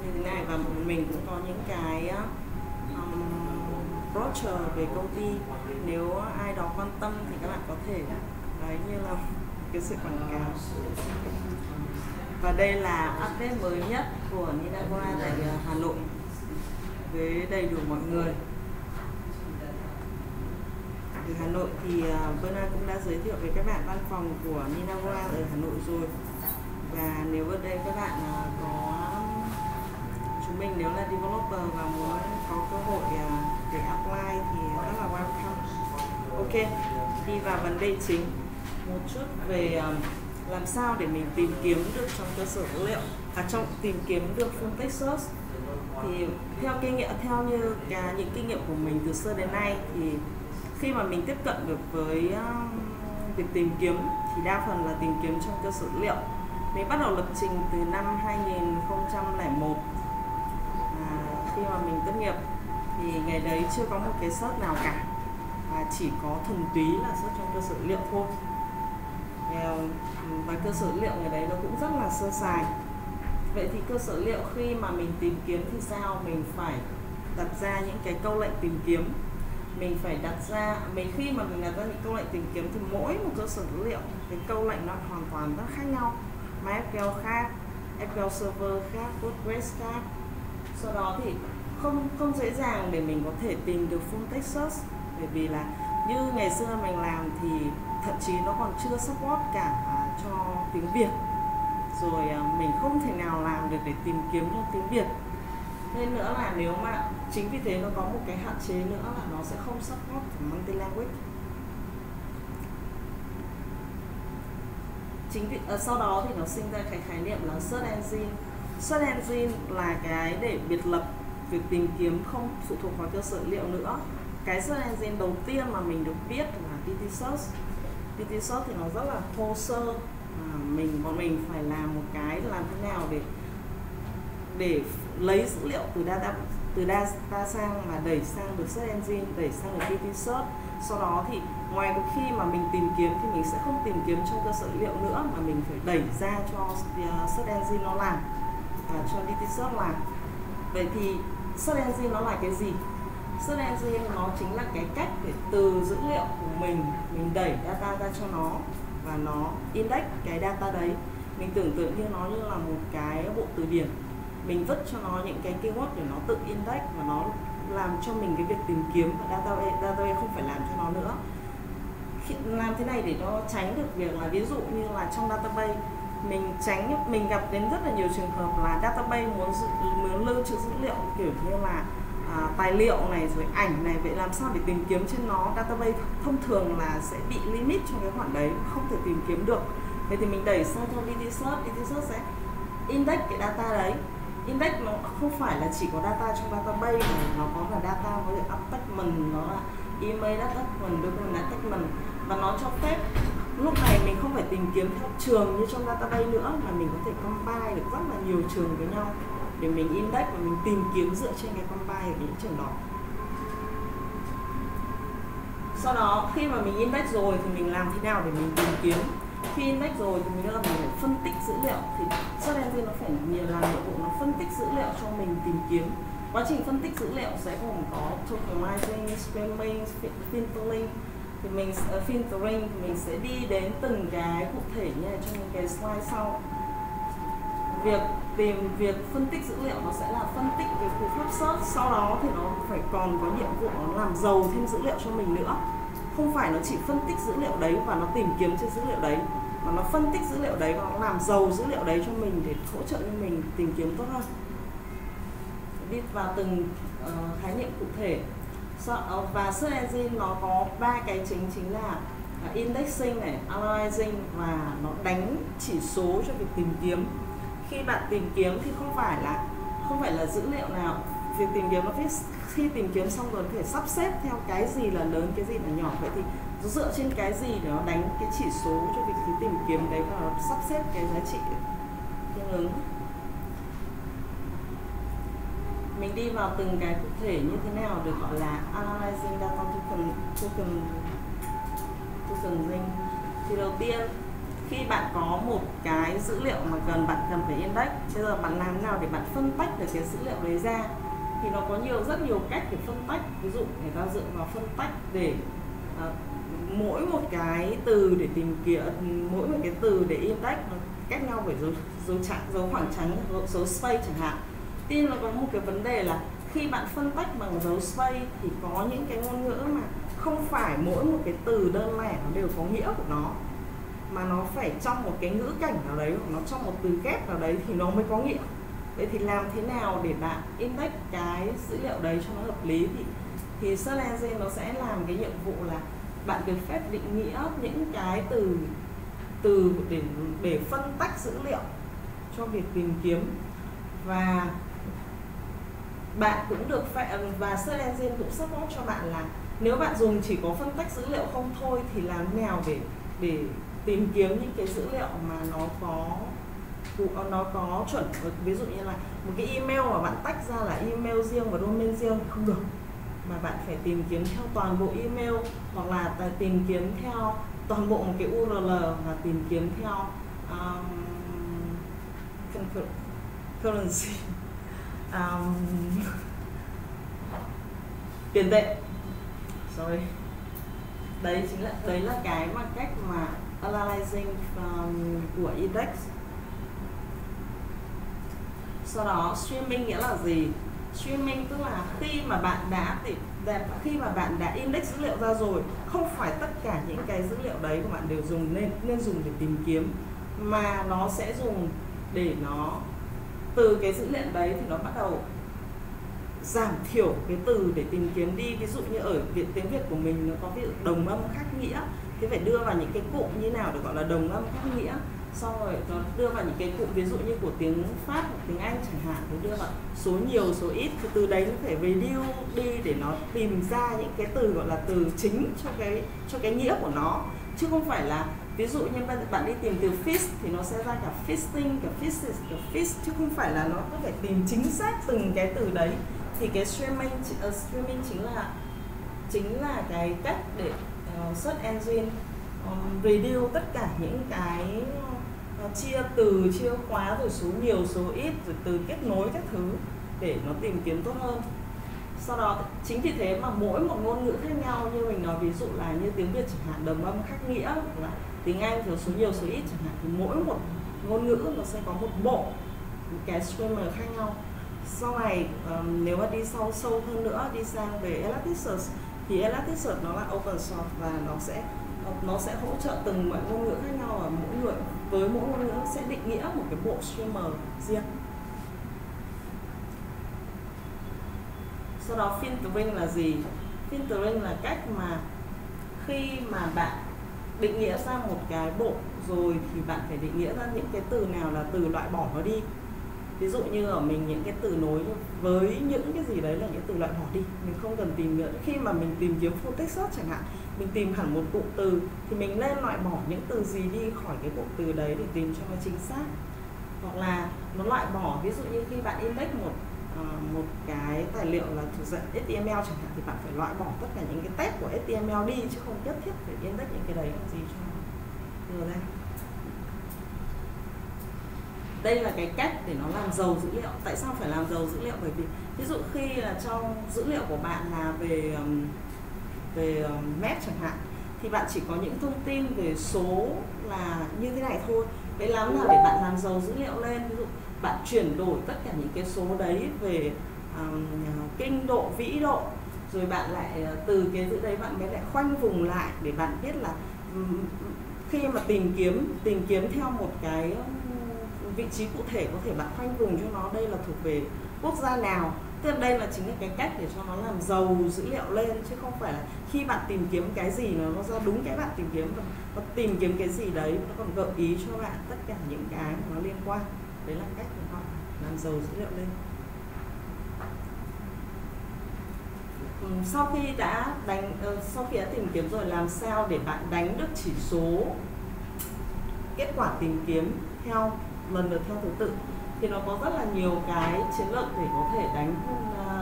như thế này, và mình cũng có những cái brochure về công ty. Nếu ai đó quan tâm thì các bạn có thể đấy như là cái sự quảng cáo. Và đây là update mới nhất của Linagora tại Hà Nội với đầy đủ mọi người. Từ Hà Nội thì Bernard cũng đã giới thiệu với các bạn văn phòng của Linagora ở Hà Nội rồi. Và nếu ở đây các bạn có chúng mình nếu là developer và muốn có cơ hội để apply thì rất là welcome. Ok, đi vào vấn đề chính một chút về làm sao để mình tìm kiếm được trong cơ sở dữ liệu, tìm kiếm được full text search. Thì theo như những kinh nghiệm của mình từ xưa đến nay, thì khi mà mình tiếp cận được với việc tìm kiếm thì đa phần là tìm kiếm trong cơ sở dữ liệu. Mình bắt đầu lập trình từ năm 2001. Khi mà mình tốt nghiệp thì ngày đấy chưa có một cái search nào cả, và chỉ có thuần túy là search trong cơ sở dữ liệu thôi. Và cơ sở dữ liệu ngày đấy nó cũng rất là sơ sài. Vậy thì cơ sở dữ liệu khi mà mình tìm kiếm thì sao? Mình phải đặt ra những cái câu lệnh tìm kiếm. Khi mà mình đặt ra những câu lệnh tìm kiếm thì mỗi một cơ sở dữ liệu cái câu lệnh nó hoàn toàn rất khác nhau. MySQL khác, SQL Server khác, Postgres khác. Sau đó thì không dễ dàng để mình có thể tìm được full text search, bởi vì là như ngày xưa mình làm thì thậm chí nó còn chưa support cả cho tiếng Việt, rồi mình không thể nào làm được để tìm kiếm trong tiếng Việt. Nên nữa là nếu mà chính vì thế nó có một cái hạn chế nữa là nó sẽ không support multi language. Sau đó thì nó sinh ra cái khái niệm là search engine. Search engine là cái để biệt lập việc tìm kiếm không phụ thuộc vào cơ sở dữ liệu nữa. Cái search engine đầu tiên mà mình được biết là DT Search. DT Search thì nó rất là thô sơ. Bọn mình phải làm một cái làm thế nào để lấy dữ liệu từ data sang mà đẩy sang được search engine, đẩy sang được DT Search. Sau đó thì ngoài khi mà mình tìm kiếm thì mình sẽ không tìm kiếm trong cơ sở dữ liệu nữa, mà mình phải đẩy ra cho search engine nó làm và cho DT Search làm. Vậy thì search engine nó là cái gì? Search engine nó chính là cái cách để từ dữ liệu của mình đẩy data ra cho nó và nó index cái data đấy. Mình tưởng tượng như nó như là một cái bộ từ điển, mình vứt cho nó những cái keyword để nó tự index và nó làm cho mình cái việc tìm kiếm, và database không phải làm cho nó nữa. Làm thế này để nó tránh được việc là ví dụ như là trong database mình gặp đến rất là nhiều trường hợp là database muốn lưu trữ dữ liệu kiểu như là tài liệu này rồi ảnh này. Vậy làm sao để tìm kiếm trên nó? Database thông thường là sẽ bị limit trong cái khoản đấy, không thể tìm kiếm được. Vậy thì mình đẩy sang cho DT Search sẽ index cái data đấy. Index nó không phải là chỉ có data trong database, mà nó có là data với attachment, nó là email attachment, document attachment, và nó cho phép lúc này mình không phải tìm kiếm theo trường như trong database nữa, mà mình có thể combine được rất là nhiều trường với nhau để mình index và mình tìm kiếm dựa trên cái combine ở những trường đó. Sau đó khi mà mình index rồi thì mình làm thế nào để mình tìm kiếm? khi index rồi thì mình phải phân tích dữ liệu, thì search engine nó phải làm nhiệm vụ nó phân tích dữ liệu cho mình tìm kiếm. Quá trình phân tích dữ liệu sẽ gồm có tokenizing, streaming, filtering. Thì mình filtering thì mình sẽ đi đến từng cái cụ thể như này trong những cái slide sau. Việc phân tích dữ liệu nó sẽ là phân tích cái cú pháp search, sau đó thì nó phải còn có nhiệm vụ nó làm giàu thêm dữ liệu cho mình nữa. Không phải nó chỉ phân tích dữ liệu đấy và nó tìm kiếm trên dữ liệu đấy, mà nó phân tích dữ liệu đấy và nó làm giàu dữ liệu đấy cho mình để hỗ trợ cho mình tìm kiếm tốt hơn. Đi vào từng khái niệm cụ thể. Và search engine nó có 3 cái chính là indexing này, analyzing và nó đánh chỉ số cho việc tìm kiếm. Khi bạn tìm kiếm thì không phải là dữ liệu nào, việc tìm kiếm nó khi tìm kiếm xong rồi nó phải sắp xếp theo cái gì là lớn, cái gì là nhỏ. Vậy thì nó dựa trên cái gì để nó đánh cái chỉ số cho việc tìm kiếm đấy và nó sắp xếp cái giá trị tương ứng. Mình đi vào từng cái cụ thể như thế nào được gọi là analyzing data tokening. Thì đầu tiên khi bạn có một cái dữ liệu mà bạn cần phải index, bây giờ bạn làm nào để bạn phân tách được cái dữ liệu đấy ra, thì nó có rất nhiều cách để phân tách. Ví dụ người ta dựa vào phân tách để mỗi một cái từ để tìm kiếm, mỗi một cái từ để index nó cách nhau bởi dấu khoảng trắng, dấu space chẳng hạn. Tin là có một cái vấn đề là khi bạn phân tách bằng dấu space thì có những cái ngôn ngữ mà không phải mỗi một cái từ đơn lẻ nó đều có nghĩa của nó, mà nó phải trong một cái ngữ cảnh nào đấy, hoặc nó trong một từ ghép nào đấy thì nó mới có nghĩa. Vậy thì làm thế nào để bạn index cái dữ liệu đấy cho nó hợp lý, thì search engine nó sẽ làm cái nhiệm vụ là bạn được phép định nghĩa những cái từ để phân tách dữ liệu cho việc tìm kiếm. Và bạn cũng được phép, và search engine cũng support cho bạn là nếu bạn dùng chỉ có phân tách dữ liệu không thôi thì làm thế nào để tìm kiếm những cái dữ liệu mà nó có chuẩn. Ví dụ như là một cái email mà bạn tách ra là email riêng và domain riêng không được, mà bạn phải tìm kiếm theo toàn bộ email, hoặc là tìm kiếm theo toàn bộ một cái URL, và tìm kiếm theo currency, tiền tệ. Sorry. Đấy là cái mà cách mà analyzing của index. Sau đó streaming nghĩa là gì? Streaming tức là khi mà bạn đã index dữ liệu ra rồi, không phải tất cả những cái dữ liệu đấy của bạn đều nên dùng để tìm kiếm, mà nó sẽ dùng để nó từ cái dữ liệu đấy thì nó bắt đầu giảm thiểu cái từ để tìm kiếm đi. Ví dụ như ở tiếng Việt của mình nó có ví dụ đồng âm khác nghĩa, thì phải đưa vào những cái cụm như nào để gọi là đồng âm khác nghĩa. Xong rồi nó đưa vào những cái cụm ví dụ như của tiếng Pháp hoặc tiếng Anh chẳng hạn, thì đưa vào số nhiều, số ít, thì từ đấy nó phải reduce đi để nó tìm ra những cái từ gọi là từ chính cho cái nghĩa của nó, chứ không phải là ví dụ như bạn đi tìm từ fish thì nó sẽ ra cả fisting, cả fishes, cả fish, chứ không phải là nó cứ phải tìm chính xác từng cái từ đấy. Thì cái streaming chính là cái cách để search engine reduce tất cả những cái chia từ, chia khóa, rồi số nhiều, số ít, rồi từ kết nối các thứ để nó tìm kiếm tốt hơn. Sau đó chính vì thế mà mỗi một ngôn ngữ khác nhau, như mình nói ví dụ là như tiếng Việt chẳng hạn đồng âm khác nghĩa, hoặc là tiếng Anh thì số nhiều số ít chẳng hạn, thì mỗi một ngôn ngữ nó sẽ có một bộ một cái streamer khác nhau. Sau này nếu mà đi sâu hơn nữa, đi sang về ElasticSearch, thì ElasticSearch nó là open source và nó sẽ hỗ trợ từng mọi ngôn ngữ khác nhau, và với mỗi ngôn ngữ sẽ định nghĩa một cái bộ streamer riêng. Sau đó filtering là gì? Filtering là cách mà khi mà bạn định nghĩa ra một cái bộ rồi thì bạn phải định nghĩa ra những cái từ nào là từ loại bỏ nó đi. Ví dụ như ở mình những cái từ nối với những cái gì đấy là những từ loại bỏ đi, mình không cần tìm nữa. Khi mà mình tìm kiếm full text search chẳng hạn, mình tìm hẳn một cụm từ thì mình nên loại bỏ những từ gì đi khỏi cái cụm từ đấy để tìm cho nó chính xác. Hoặc là nó loại bỏ, ví dụ như khi bạn index một cái tài liệu là thuộc dạng HTML chẳng hạn, thì bạn phải loại bỏ tất cả những cái tag của HTML đi, chứ không nhất thiết phải index những cái đấy làm gì cho nó thừa ra. đây là cái cách để nó làm giàu dữ liệu. Tại sao phải làm giàu dữ liệu? Bởi vì ví dụ khi là trong dữ liệu của bạn là về map chẳng hạn, thì bạn chỉ có những thông tin về số là như thế này thôi. Vậy làm nào để bạn làm giàu dữ liệu lên? Ví dụ bạn chuyển đổi tất cả những cái số đấy về kinh độ, vĩ độ, rồi bạn lại từ cái dữ đấy bạn mới lại khoanh vùng lại để bạn biết là khi mà tìm kiếm theo một cái vị trí cụ thể, có thể bạn khoanh vùng cho nó đây là thuộc về quốc gia nào. Tức là đây là chính là cái cách để cho nó làm giàu dữ liệu lên, chứ không phải là khi bạn tìm kiếm cái gì nó ra đúng cái bạn tìm kiếm, và tìm kiếm cái gì đấy nó còn gợi ý cho bạn tất cả những cái nó liên quan. Đấy là cách để họ làm giàu dữ liệu lên. Sau khi đã tìm kiếm rồi, làm sao để bạn đánh được chỉ số kết quả tìm kiếm lần lượt theo thứ tự, thì nó có rất là nhiều cái chiến lược để có thể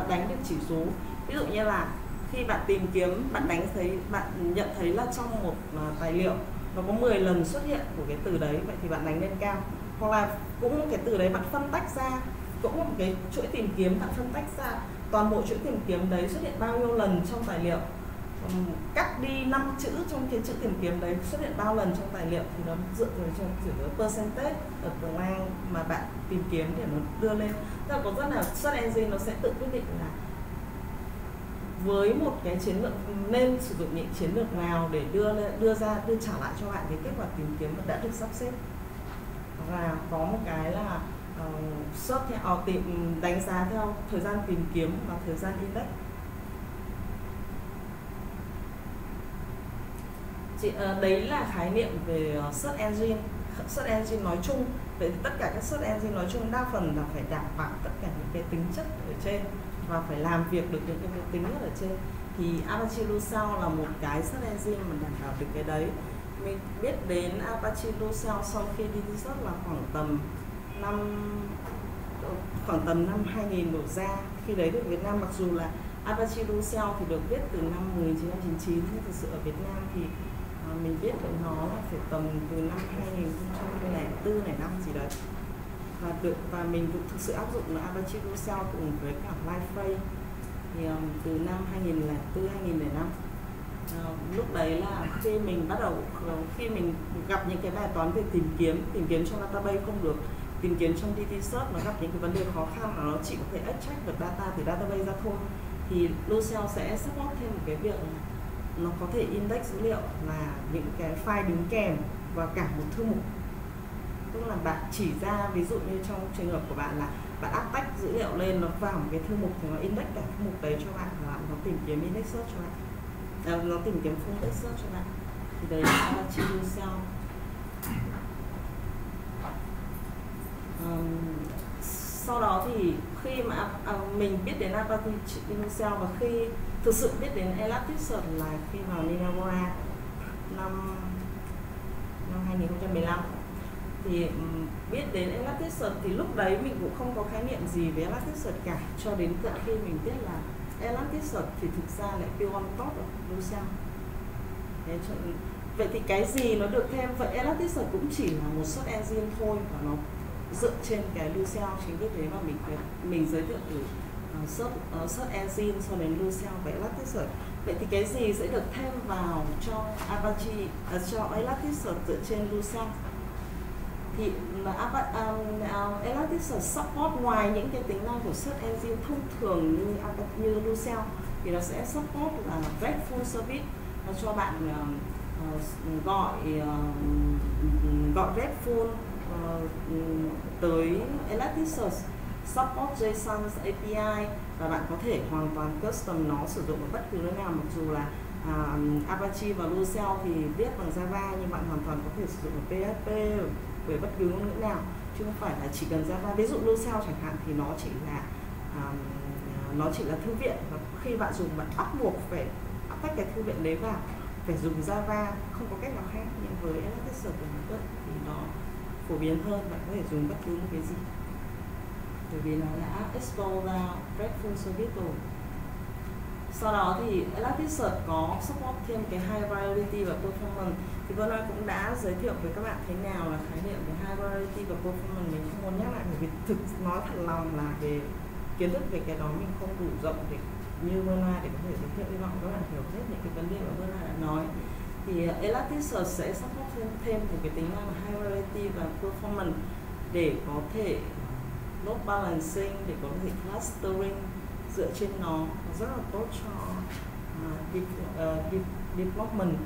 đánh được chỉ số. Ví dụ như là khi bạn tìm kiếm, bạn nhận thấy là trong một tài liệu nó có 10 lần xuất hiện của cái từ đấy, vậy thì bạn đánh lên cao. Hoặc là cũng cái từ đấy bạn phân tách ra, cũng một cái chuỗi tìm kiếm bạn phân tách ra toàn bộ chuỗi tìm kiếm đấy xuất hiện bao nhiêu lần trong tài liệu, cắt đi 5 chữ trong cái chữ tìm kiếm đấy xuất hiện bao lần trong tài liệu, thì nó dựa vào kiểu percentage ở từ ngang mà bạn tìm kiếm để nó đưa lên. Tức là có rất là search engine nó sẽ tự quyết định là với một cái chiến lược nên sử dụng những chiến lược nào để đưa trả lại cho bạn cái kết quả tìm kiếm mà đã được sắp xếp. Và có một cái là search theo đánh giá theo thời gian tìm kiếm và thời gian index. Đấy là khái niệm về search engine. Search engine nói chung, vậy thì tất cả các search engine nói chung đa phần là phải đảm bảo tất cả những cái tính chất ở trên và phải làm việc được những cái tính chất ở trên. Thì Apache Lucene là một cái search engine mà đảm bảo được cái đấy. Mình biết đến Apache Lucene sau khi đi search là khoảng tầm năm 2000 đổ ra. Khi đấy ở Việt Nam, mặc dù là Apache Lucene thì được viết từ năm 1999, nhưng thực sự ở Việt Nam thì mình biết được nó là phải tầm từ năm 2004 này năm gì đấy, và mình cũng thực sự áp dụng là Apache Lucene cùng với cả LinViet thì từ năm 2004 2005. Lúc đấy là khi mình gặp những cái bài toán về tìm kiếm trong database không được, tìm kiếm trong DT search nó gặp những cái vấn đề khó khăn là nó chỉ có thể extract được data từ database ra thôi, thì Lucene sẽ support thêm một cái việc nó có thể index dữ liệu là những cái file đính kèm và cả một thư mục. Tức là bạn chỉ ra, ví dụ như trong trường hợp của bạn là bạn áp tách dữ liệu lên, nó vào một cái thư mục thì nó index cả thư mục đấy cho bạn, và nó tìm kiếm index search cho bạn, nó tìm kiếm full text search cho bạn. Thì đấy là Apache Lucene. Sau đó thì khi mà mình biết đến Apache Lucene và khi thực sự biết đến ElasticSearch là khi vào Linagora năm 2015. Thì biết đến ElasticSearch thì lúc đấy mình cũng không có khái niệm gì về ElasticSearch cả, cho đến tận khi mình biết là ElasticSearch thì thực ra lại build on top of Lucene. Vậy thì cái gì nó được thêm? Vậy ElasticSearch cũng chỉ là một search engine thôi, và nó dựa trên cái Lucene. Chính vì thế mà mình giới thiệu từ search engine sau đến Lucene và ElasticSearch. Vậy thì cái gì sẽ được thêm vào cho cho ElasticSearch dựa trên Lucene? Thì ElasticSearch support ngoài những cái tính năng của search engine thông thường như Lucene, thì nó sẽ support là RESTful service, nó cho bạn gọi RESTful tới ElasticSearch, support JSON API, và bạn có thể hoàn toàn custom nó, sử dụng ở bất cứ nơi nào. Mặc dù là Apache và Lucene thì viết bằng Java, nhưng bạn hoàn toàn có thể sử dụng ở PHP về bất cứ ngôn ngữ nào, chứ không phải là chỉ cần Java. Ví dụ Lucene chẳng hạn thì nó chỉ là thư viện, và khi bạn dùng bạn bắt buộc phải áp tách cái thư viện đấy vào, phải dùng Java, không có cách nào khác. Nhưng với ElasticSearch thì nó phổ biến hơn, bạn có thể dùng bất cứ một cái gì, bởi vì nó đã expose ra RESTful service rồi. Sau đó thì ElasticSearch có support thêm cái high variety và performance. Thì vừa nãy cũng đã giới thiệu với các bạn thế nào là khái niệm về high variety và performance, mình không muốn nhắc lại bởi vì thực nói thật lòng là về kiến thức về cái đó mình không đủ rộng để như vừa nãy để có thể giới thiệu, hy vọng các bạn hiểu hết những cái vấn đề mà vừa nãy đã nói. Thì ElasticSearch sẽ support thêm một cái tính năng là high variety và performance để có thể load balancing, để có thể clustering dựa trên nó rất là tốt cho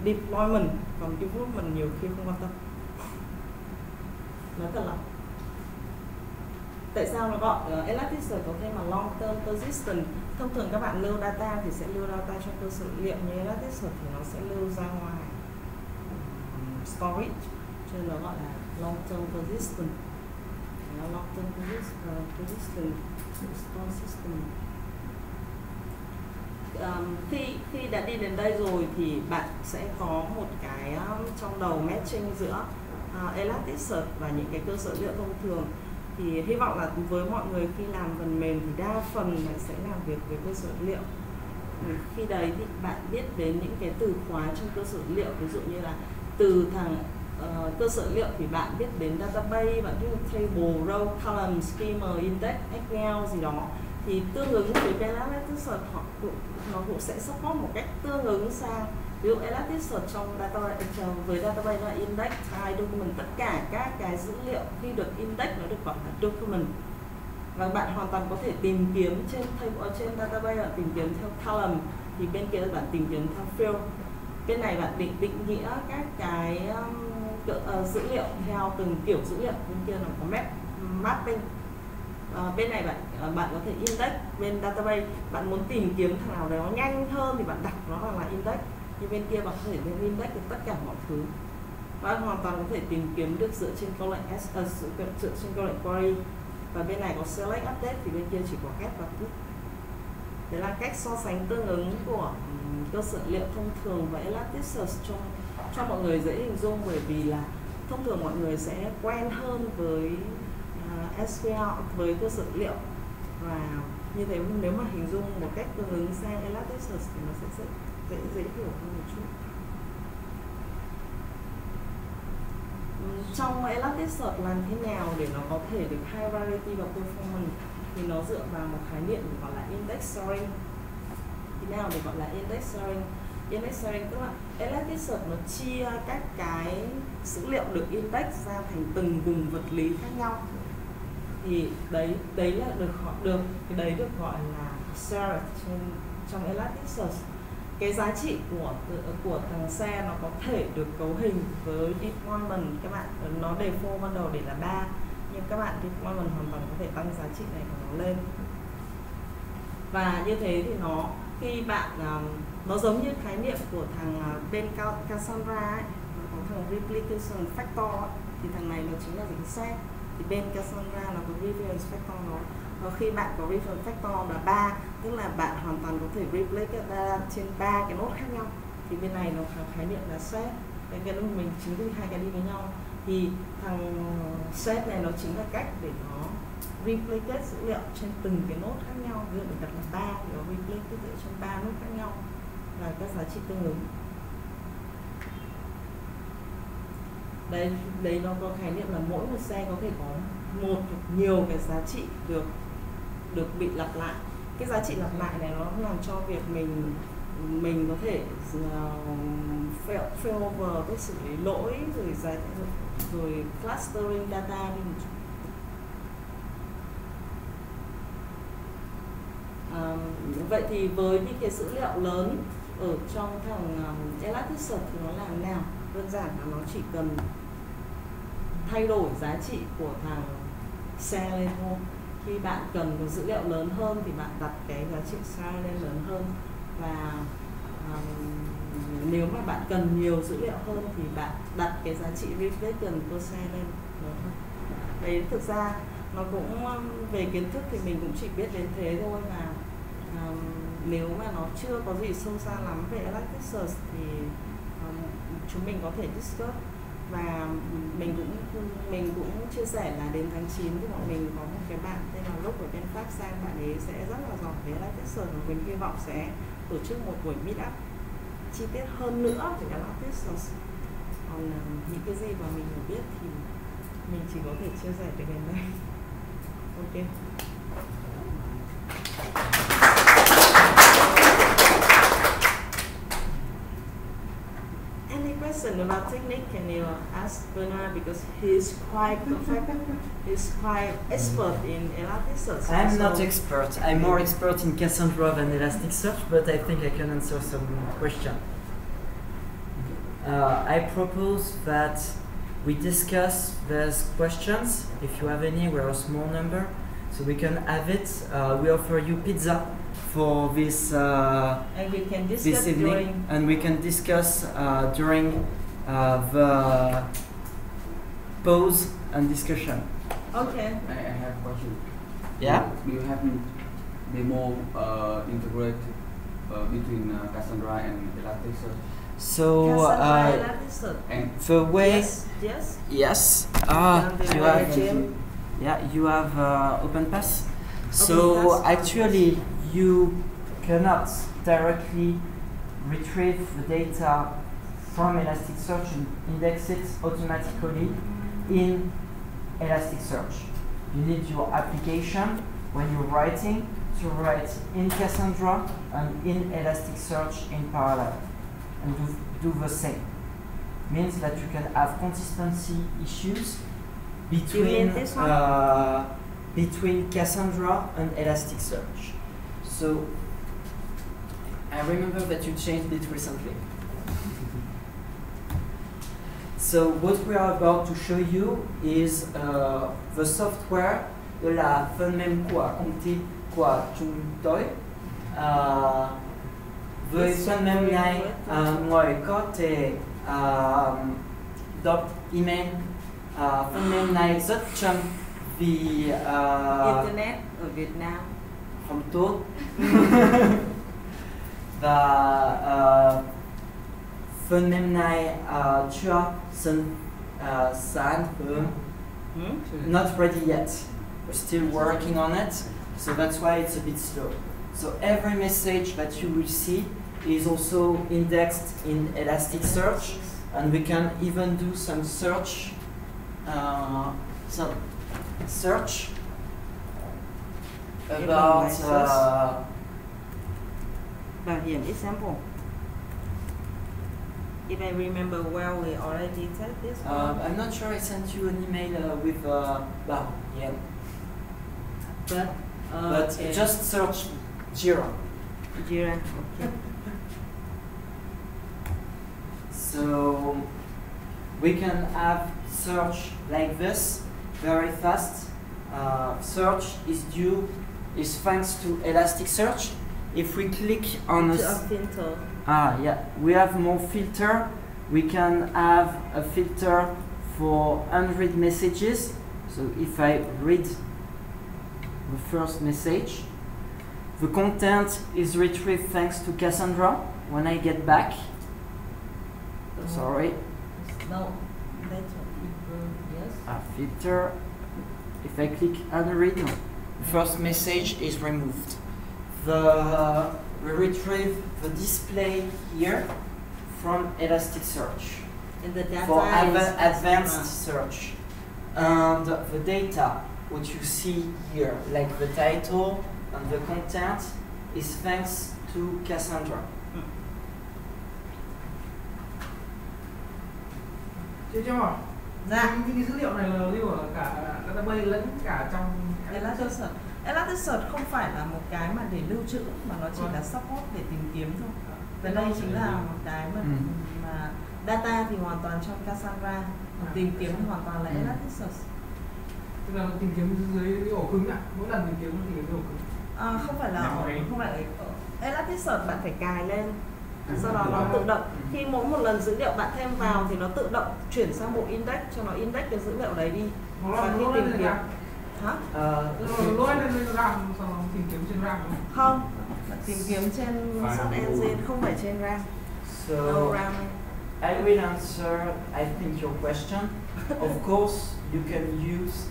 deployment, còn development nhiều khi không quan tâm. Nói thật lòng. Tại sao nó gọi ElasticSearch có thêm là long term persistent? Thông thường các bạn lưu data thì sẽ lưu data trong cơ sở dữ liệu, như ElasticSearch thì nó sẽ lưu ra ngoài storage, cho nên nó gọi là long term persistent. Long term persistent store system. Khi đã đi đến đây rồi thì bạn sẽ có một cái trong đầu matching giữa ElasticSearch và những cái cơ sở liệu thông thường. Thì hy vọng là với mọi người khi làm phần mềm thì đa phần là sẽ làm việc với cơ sở liệu. Khi đấy thì bạn biết đến những cái từ khóa trong cơ sở liệu, ví dụ như là từ thằng cơ sở liệu thì bạn biết đến database, bạn biết table, row, column, schema, index, excel gì đó. Thì tương ứng với ElasticSearch nó cũng sẽ support một cách tương ứng sang, ví dụ ElasticSearch trong database với database là index, type, document, tất cả các cái dữ liệu khi được index nó được gọi là document. Và bạn hoàn toàn có thể tìm kiếm trên trên database, bạn tìm kiếm theo column, thì bên kia bạn tìm kiếm theo field. Bên này bạn định nghĩa các cái dữ liệu theo từng kiểu dữ liệu, bên kia nó có mapping. Bên này bạn có thể index, bên database bạn muốn tìm kiếm thằng nào đó nhanh hơn thì bạn đặt nó là index, như bên kia bạn có thể lên index được tất cả mọi thứ. Bạn hoàn toàn có thể tìm kiếm được dựa trên câu lệnh dựa trên câu lệnh query. Và bên này có select, update, thì bên kia chỉ có get và put. Đấy là cách so sánh tương ứng của cơ sở liệu thông thường và ElasticSearch cho mọi người dễ hình dung, bởi vì là thông thường mọi người sẽ quen hơn với SQL, với cơ sở liệu, và như thế nếu mà hình dung một cách tương ứng sang ElasticSearch thì nó sẽ dễ hiểu hơn một chút. Trong ElasticSearch làm thế nào để nó có thể được high variety và performance, thì nó dựa vào một khái niệm gọi là index sharing. Thế nào để gọi là index sharing? Index sharing tức là ElasticSearch nó chia các cái dữ liệu được index ra thành từng vùng vật lý khác nhau. Thì đấy là cái đấy được gọi là shared trong ElasticSearch. Cái giá trị của thằng share nó có thể được cấu hình với deployment. Các bạn nó default ban đầu để là 3, nhưng các bạn deployment hoàn toàn có thể tăng giá trị này của nó lên. Và như thế thì khi bạn nó giống như khái niệm của thằng bên Cassandra ấy, có thằng replication factor ấy, thì thằng này nó chính là tính share. Thì bên Cassandra nó có reference factor đó. Và khi bạn có reference factor là 3, tức là bạn hoàn toàn có thể replicate ra trên 3 cái nốt khác nhau. Thì bên này nó khái niệm là set. Cái đó mình chính là hai cái đi với nhau. Thì thằng set này nó chính là cách để nó replicate dữ liệu trên từng cái nốt khác nhau. Ví dụ mình đặt là 3 thì nó replicate trên 3 nốt khác nhau là các giá trị tương ứng. Đấy nó có khái niệm là mỗi một xe có thể có một hoặc nhiều cái giá trị được bị lặp lại. Cái giá trị lặp lại này nó làm cho việc mình có thể failover, tức xử lý lỗi, rồi clustering data đi một chút. Vậy thì với những cái dữ liệu lớn ở trong thằng ElasticSearch thì nó làm nào? Đơn giản là nó chỉ cần thay đổi giá trị của thằng share lên thôi. Khi bạn cần một dữ liệu lớn hơn thì bạn đặt cái giá trị share lên lớn hơn, và nếu mà bạn cần nhiều dữ liệu hơn thì bạn đặt cái giá trị reflection per share lên lớn hơn. Đấy, thực ra nó cũng về kiến thức thì mình cũng chỉ biết đến thế thôi, và nếu mà nó chưa có gì sâu xa lắm về ElasticSearch thì chúng mình có thể discuss. Và mình cũng chia sẻ là đến tháng 9 thì bọn mình có một cái bạn tên là Lúc ở bên Pháp sang, bạn ấy sẽ rất là giỏi về ElasticSearch, và mình hy vọng sẽ tổ chức một buổi meetup chi tiết hơn nữa về ElasticSearch. Còn những cái gì mà mình hiểu biết thì mình chỉ có thể chia sẻ được đến đây. Ok. Any question about technique? Can you ask Bernard, because he's quite perfect. He's quite expert in ElasticSearch. I'm not expert. I'm more expert in Cassandra than ElasticSearch, but I think I can answer some question. I propose that we discuss these questions. If you have any, we're a small number, so we can have it. We offer you pizza for this and we can discuss this evening, during, and we can discuss during the pause and discussion. okay. I have a question. Yeah. Do you have demo integrate between Cassandra and ElasticSearch? So Cassandra, ElasticSearch. And the way Yes. yes And the you way have Jim. you have OpenPass. So OpenPass. actually you cannot directly retrieve the data from ElasticSearch and index it automatically in ElasticSearch. You need your application when you're writing to write in Cassandra and in ElasticSearch in parallel, and do the same. Means that you can have consistency issues between this one? between Cassandra and ElasticSearch. So I remember that you changed it recently. So what we are about to show you is the software de la phần mềm của công ty của chúng tôi. Với phần mềm này người có thể đọc email. Phần mềm này rất chậm vì Internet ở Việt Nam không tốt. Và phần mềm này chưa sản phẩm. Not ready yet. We're still working on it, so that's why it's a bit slow. So every message that you will see is also indexed in ElasticSearch, and we can even do some search about bảo hiểm example. If I remember well, we already said this one. I'm not sure I sent you an email with bảo hiểm, But okay. just search Jira. Jira, okay. So we can have search like this very fast. Search is thanks to ElasticSearch. If we click on To a filter. we have more filter. We can have a filter for unread messages. So if I read the first message, the content is retrieved thanks to Cassandra when I get back. Sorry. No, that's a filter, yes. A filter. If I click unread, the first message is removed. We retrieve the display here from ElasticSearch And the data for is advanced search. And the data, which you see here, like the title and the content, is thanks to Cassandra. Cho hỏi. Dạ. Cái dữ liệu này là lưu ở cả database lẫn cả trong ElasticSearch. ElasticSearch không phải là một cái mà để lưu trữ, mà nó chỉ là support để tìm kiếm thôi. Và đây chính là một cái mà data thì hoàn toàn trong Cassandra, tìm kiếm thì hoàn toàn là ElasticSearch. Tức là tìm kiếm dưới cái ổ cứng ạ, mỗi lần tìm kiếm nó tìm kiếm cái ổ cứng. Không phải là ElasticSearch bạn phải cài lên, sau đó nó tự động. Khi mỗi một lần dữ liệu bạn thêm vào thì nó tự động chuyển sang bộ index, cho nó index cái dữ liệu đấy đi. Và khi tìm kiếm hả? Lỗi lên RAM, sau đó tìm kiếm trên RAM đúng không? Tìm kiếm trên search engine, không phải trên RAM. So No RAM. I will answer, I think, your question. Of course, you can use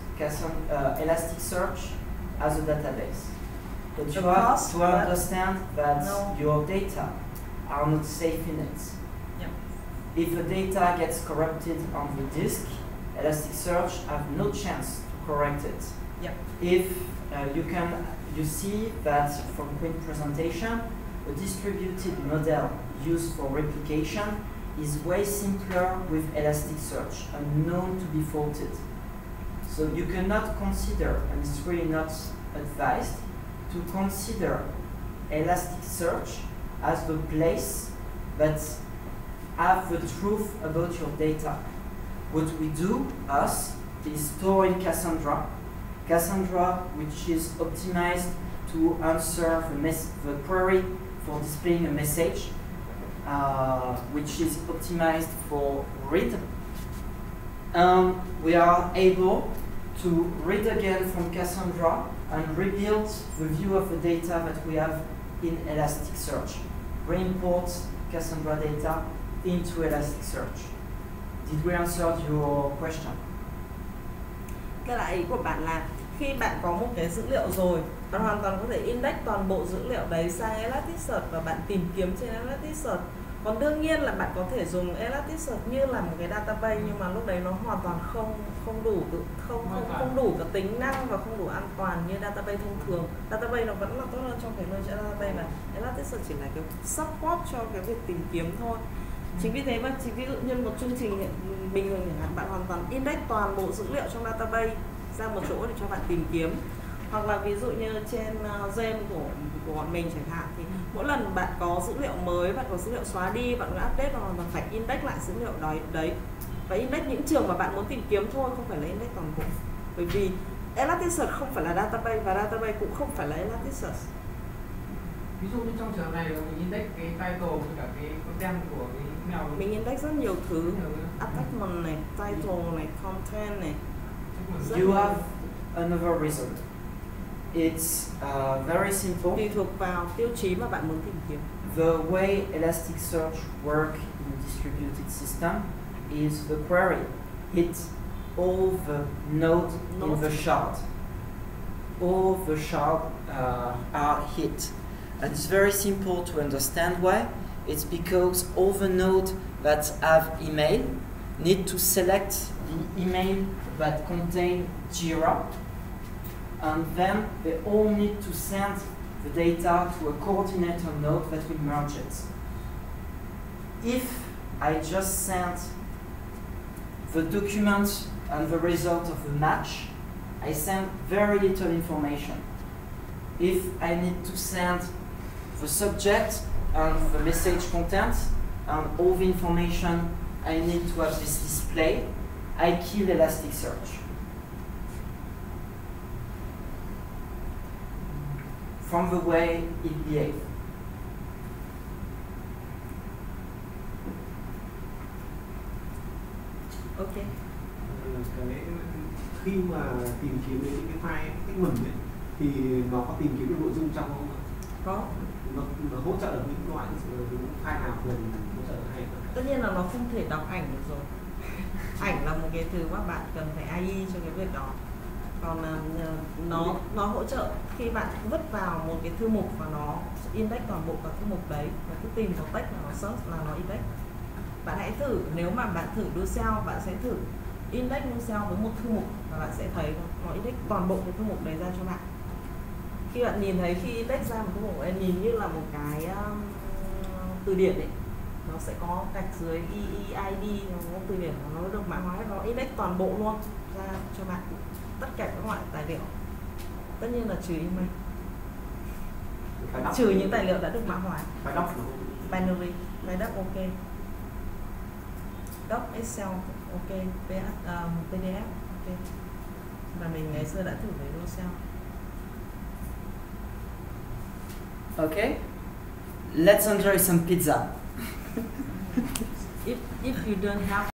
ElasticSearch as a database. But The you have cost, to but understand that no. your data are not safe in it. Yep. If the data gets corrupted on the disk, ElasticSearch have no chance to correct it. Yep. If you see that from Quick presentation, a distributed model used for replication is way simpler with ElasticSearch and known to be faulted. So you cannot consider, and it's really not advised, to consider ElasticSearch as the place that have the truth about your data. What we do, us, is store in Cassandra. Cassandra, which is optimized to answer the query for displaying a message, which is optimized for read. We are able to read again from Cassandra and rebuild the view of the data that we have in ElasticSearch. Re-import Cassandra data into ElasticSearch. Did we answer your question? Cái là ý của bạn là khi bạn có một cái dữ liệu rồi, bạn hoàn toàn có thể index toàn bộ dữ liệu đấy sang ElasticSearch và bạn tìm kiếm trên ElasticSearch. Còn đương nhiên là bạn có thể dùng ElasticSearch như là một cái database, nhưng mà lúc đấy nó hoàn toàn không đủ cái tính năng và không đủ an toàn như database thông thường. Database nó vẫn là tốt hơn trong cái nơi cho database, và ElasticSearch chỉ là cái support cho cái việc tìm kiếm thôi. Chính vì thế mà ví dụ như một chương trình bình thường chẳng hạn, bạn hoàn toàn index toàn bộ dữ liệu trong database ra một chỗ để cho bạn tìm kiếm. Hoặc là ví dụ như trên gen của bọn mình chẳng hạn, thì mỗi lần bạn có dữ liệu mới, bạn có dữ liệu xóa đi, bạn có update, bạn hoàn toàn phải index lại dữ liệu đấy. Và index những trường mà bạn muốn tìm kiếm thôi, không phải là index toàn bộ. Bởi vì ElasticSearch không phải là database và database cũng không phải là ElasticSearch. Ví dụ như trong trường này là mình index cái title với cả cái content của cái email. Mình index rất nhiều thứ, attachment này, title này, content này. You have another reason. It's very simple. Tùy thuộc vào tiêu chí mà bạn muốn tìm kiếm. The way ElasticSearch work in distributed system is the query hits all the nodes in the shard. All the shards are hit. And it's very simple to understand why. It's because all the nodes that have email need to select the email that contain Jira, and then they all need to send the data to a coordinator node that will merge it. If I just send the document and the result of the match, I send very little information. If I need to send the subject and the message content and all the information I need to have this display, I kill ElasticSearch. From the way it behaves. Ok. Khi mà tìm kiếm đến những cái file segment ấy, thì nó có tìm kiếm được nội dung trong không? Có. Nó hỗ trợ được những loại file nào cần hỗ trợ hay? Tất nhiên là nó không thể đọc ảnh được rồi. Ảnh là một cái thứ mà bạn cần phải AI cho cái việc đó. Còn nó hỗ trợ khi bạn vứt vào một cái thư mục và nó index toàn bộ các thư mục đấy, và cứ tìm một text là nó search là nó index. Bạn hãy thử, nếu mà bạn thử do cell, bạn sẽ thử index do cell với một thư mục và bạn sẽ thấy nó index toàn bộ cái thư mục đấy ra cho bạn. Khi bạn nhìn thấy, khi index ra một thư mục, em nhìn như là một cái từ điển ấy, nó sẽ có gạch dưới EEID, nó từ điển nó được mã hóa, nó index toàn bộ luôn ra cho bạn, tất cả các loại tài liệu, tất nhiên là trừ email, trừ những tài liệu đã được mã hóa. Binary, file doc ok, doc Excel ok, PDF ok, và mình ngày xưa đã thử với Excel. Okay, let's enjoy some pizza. If you don't have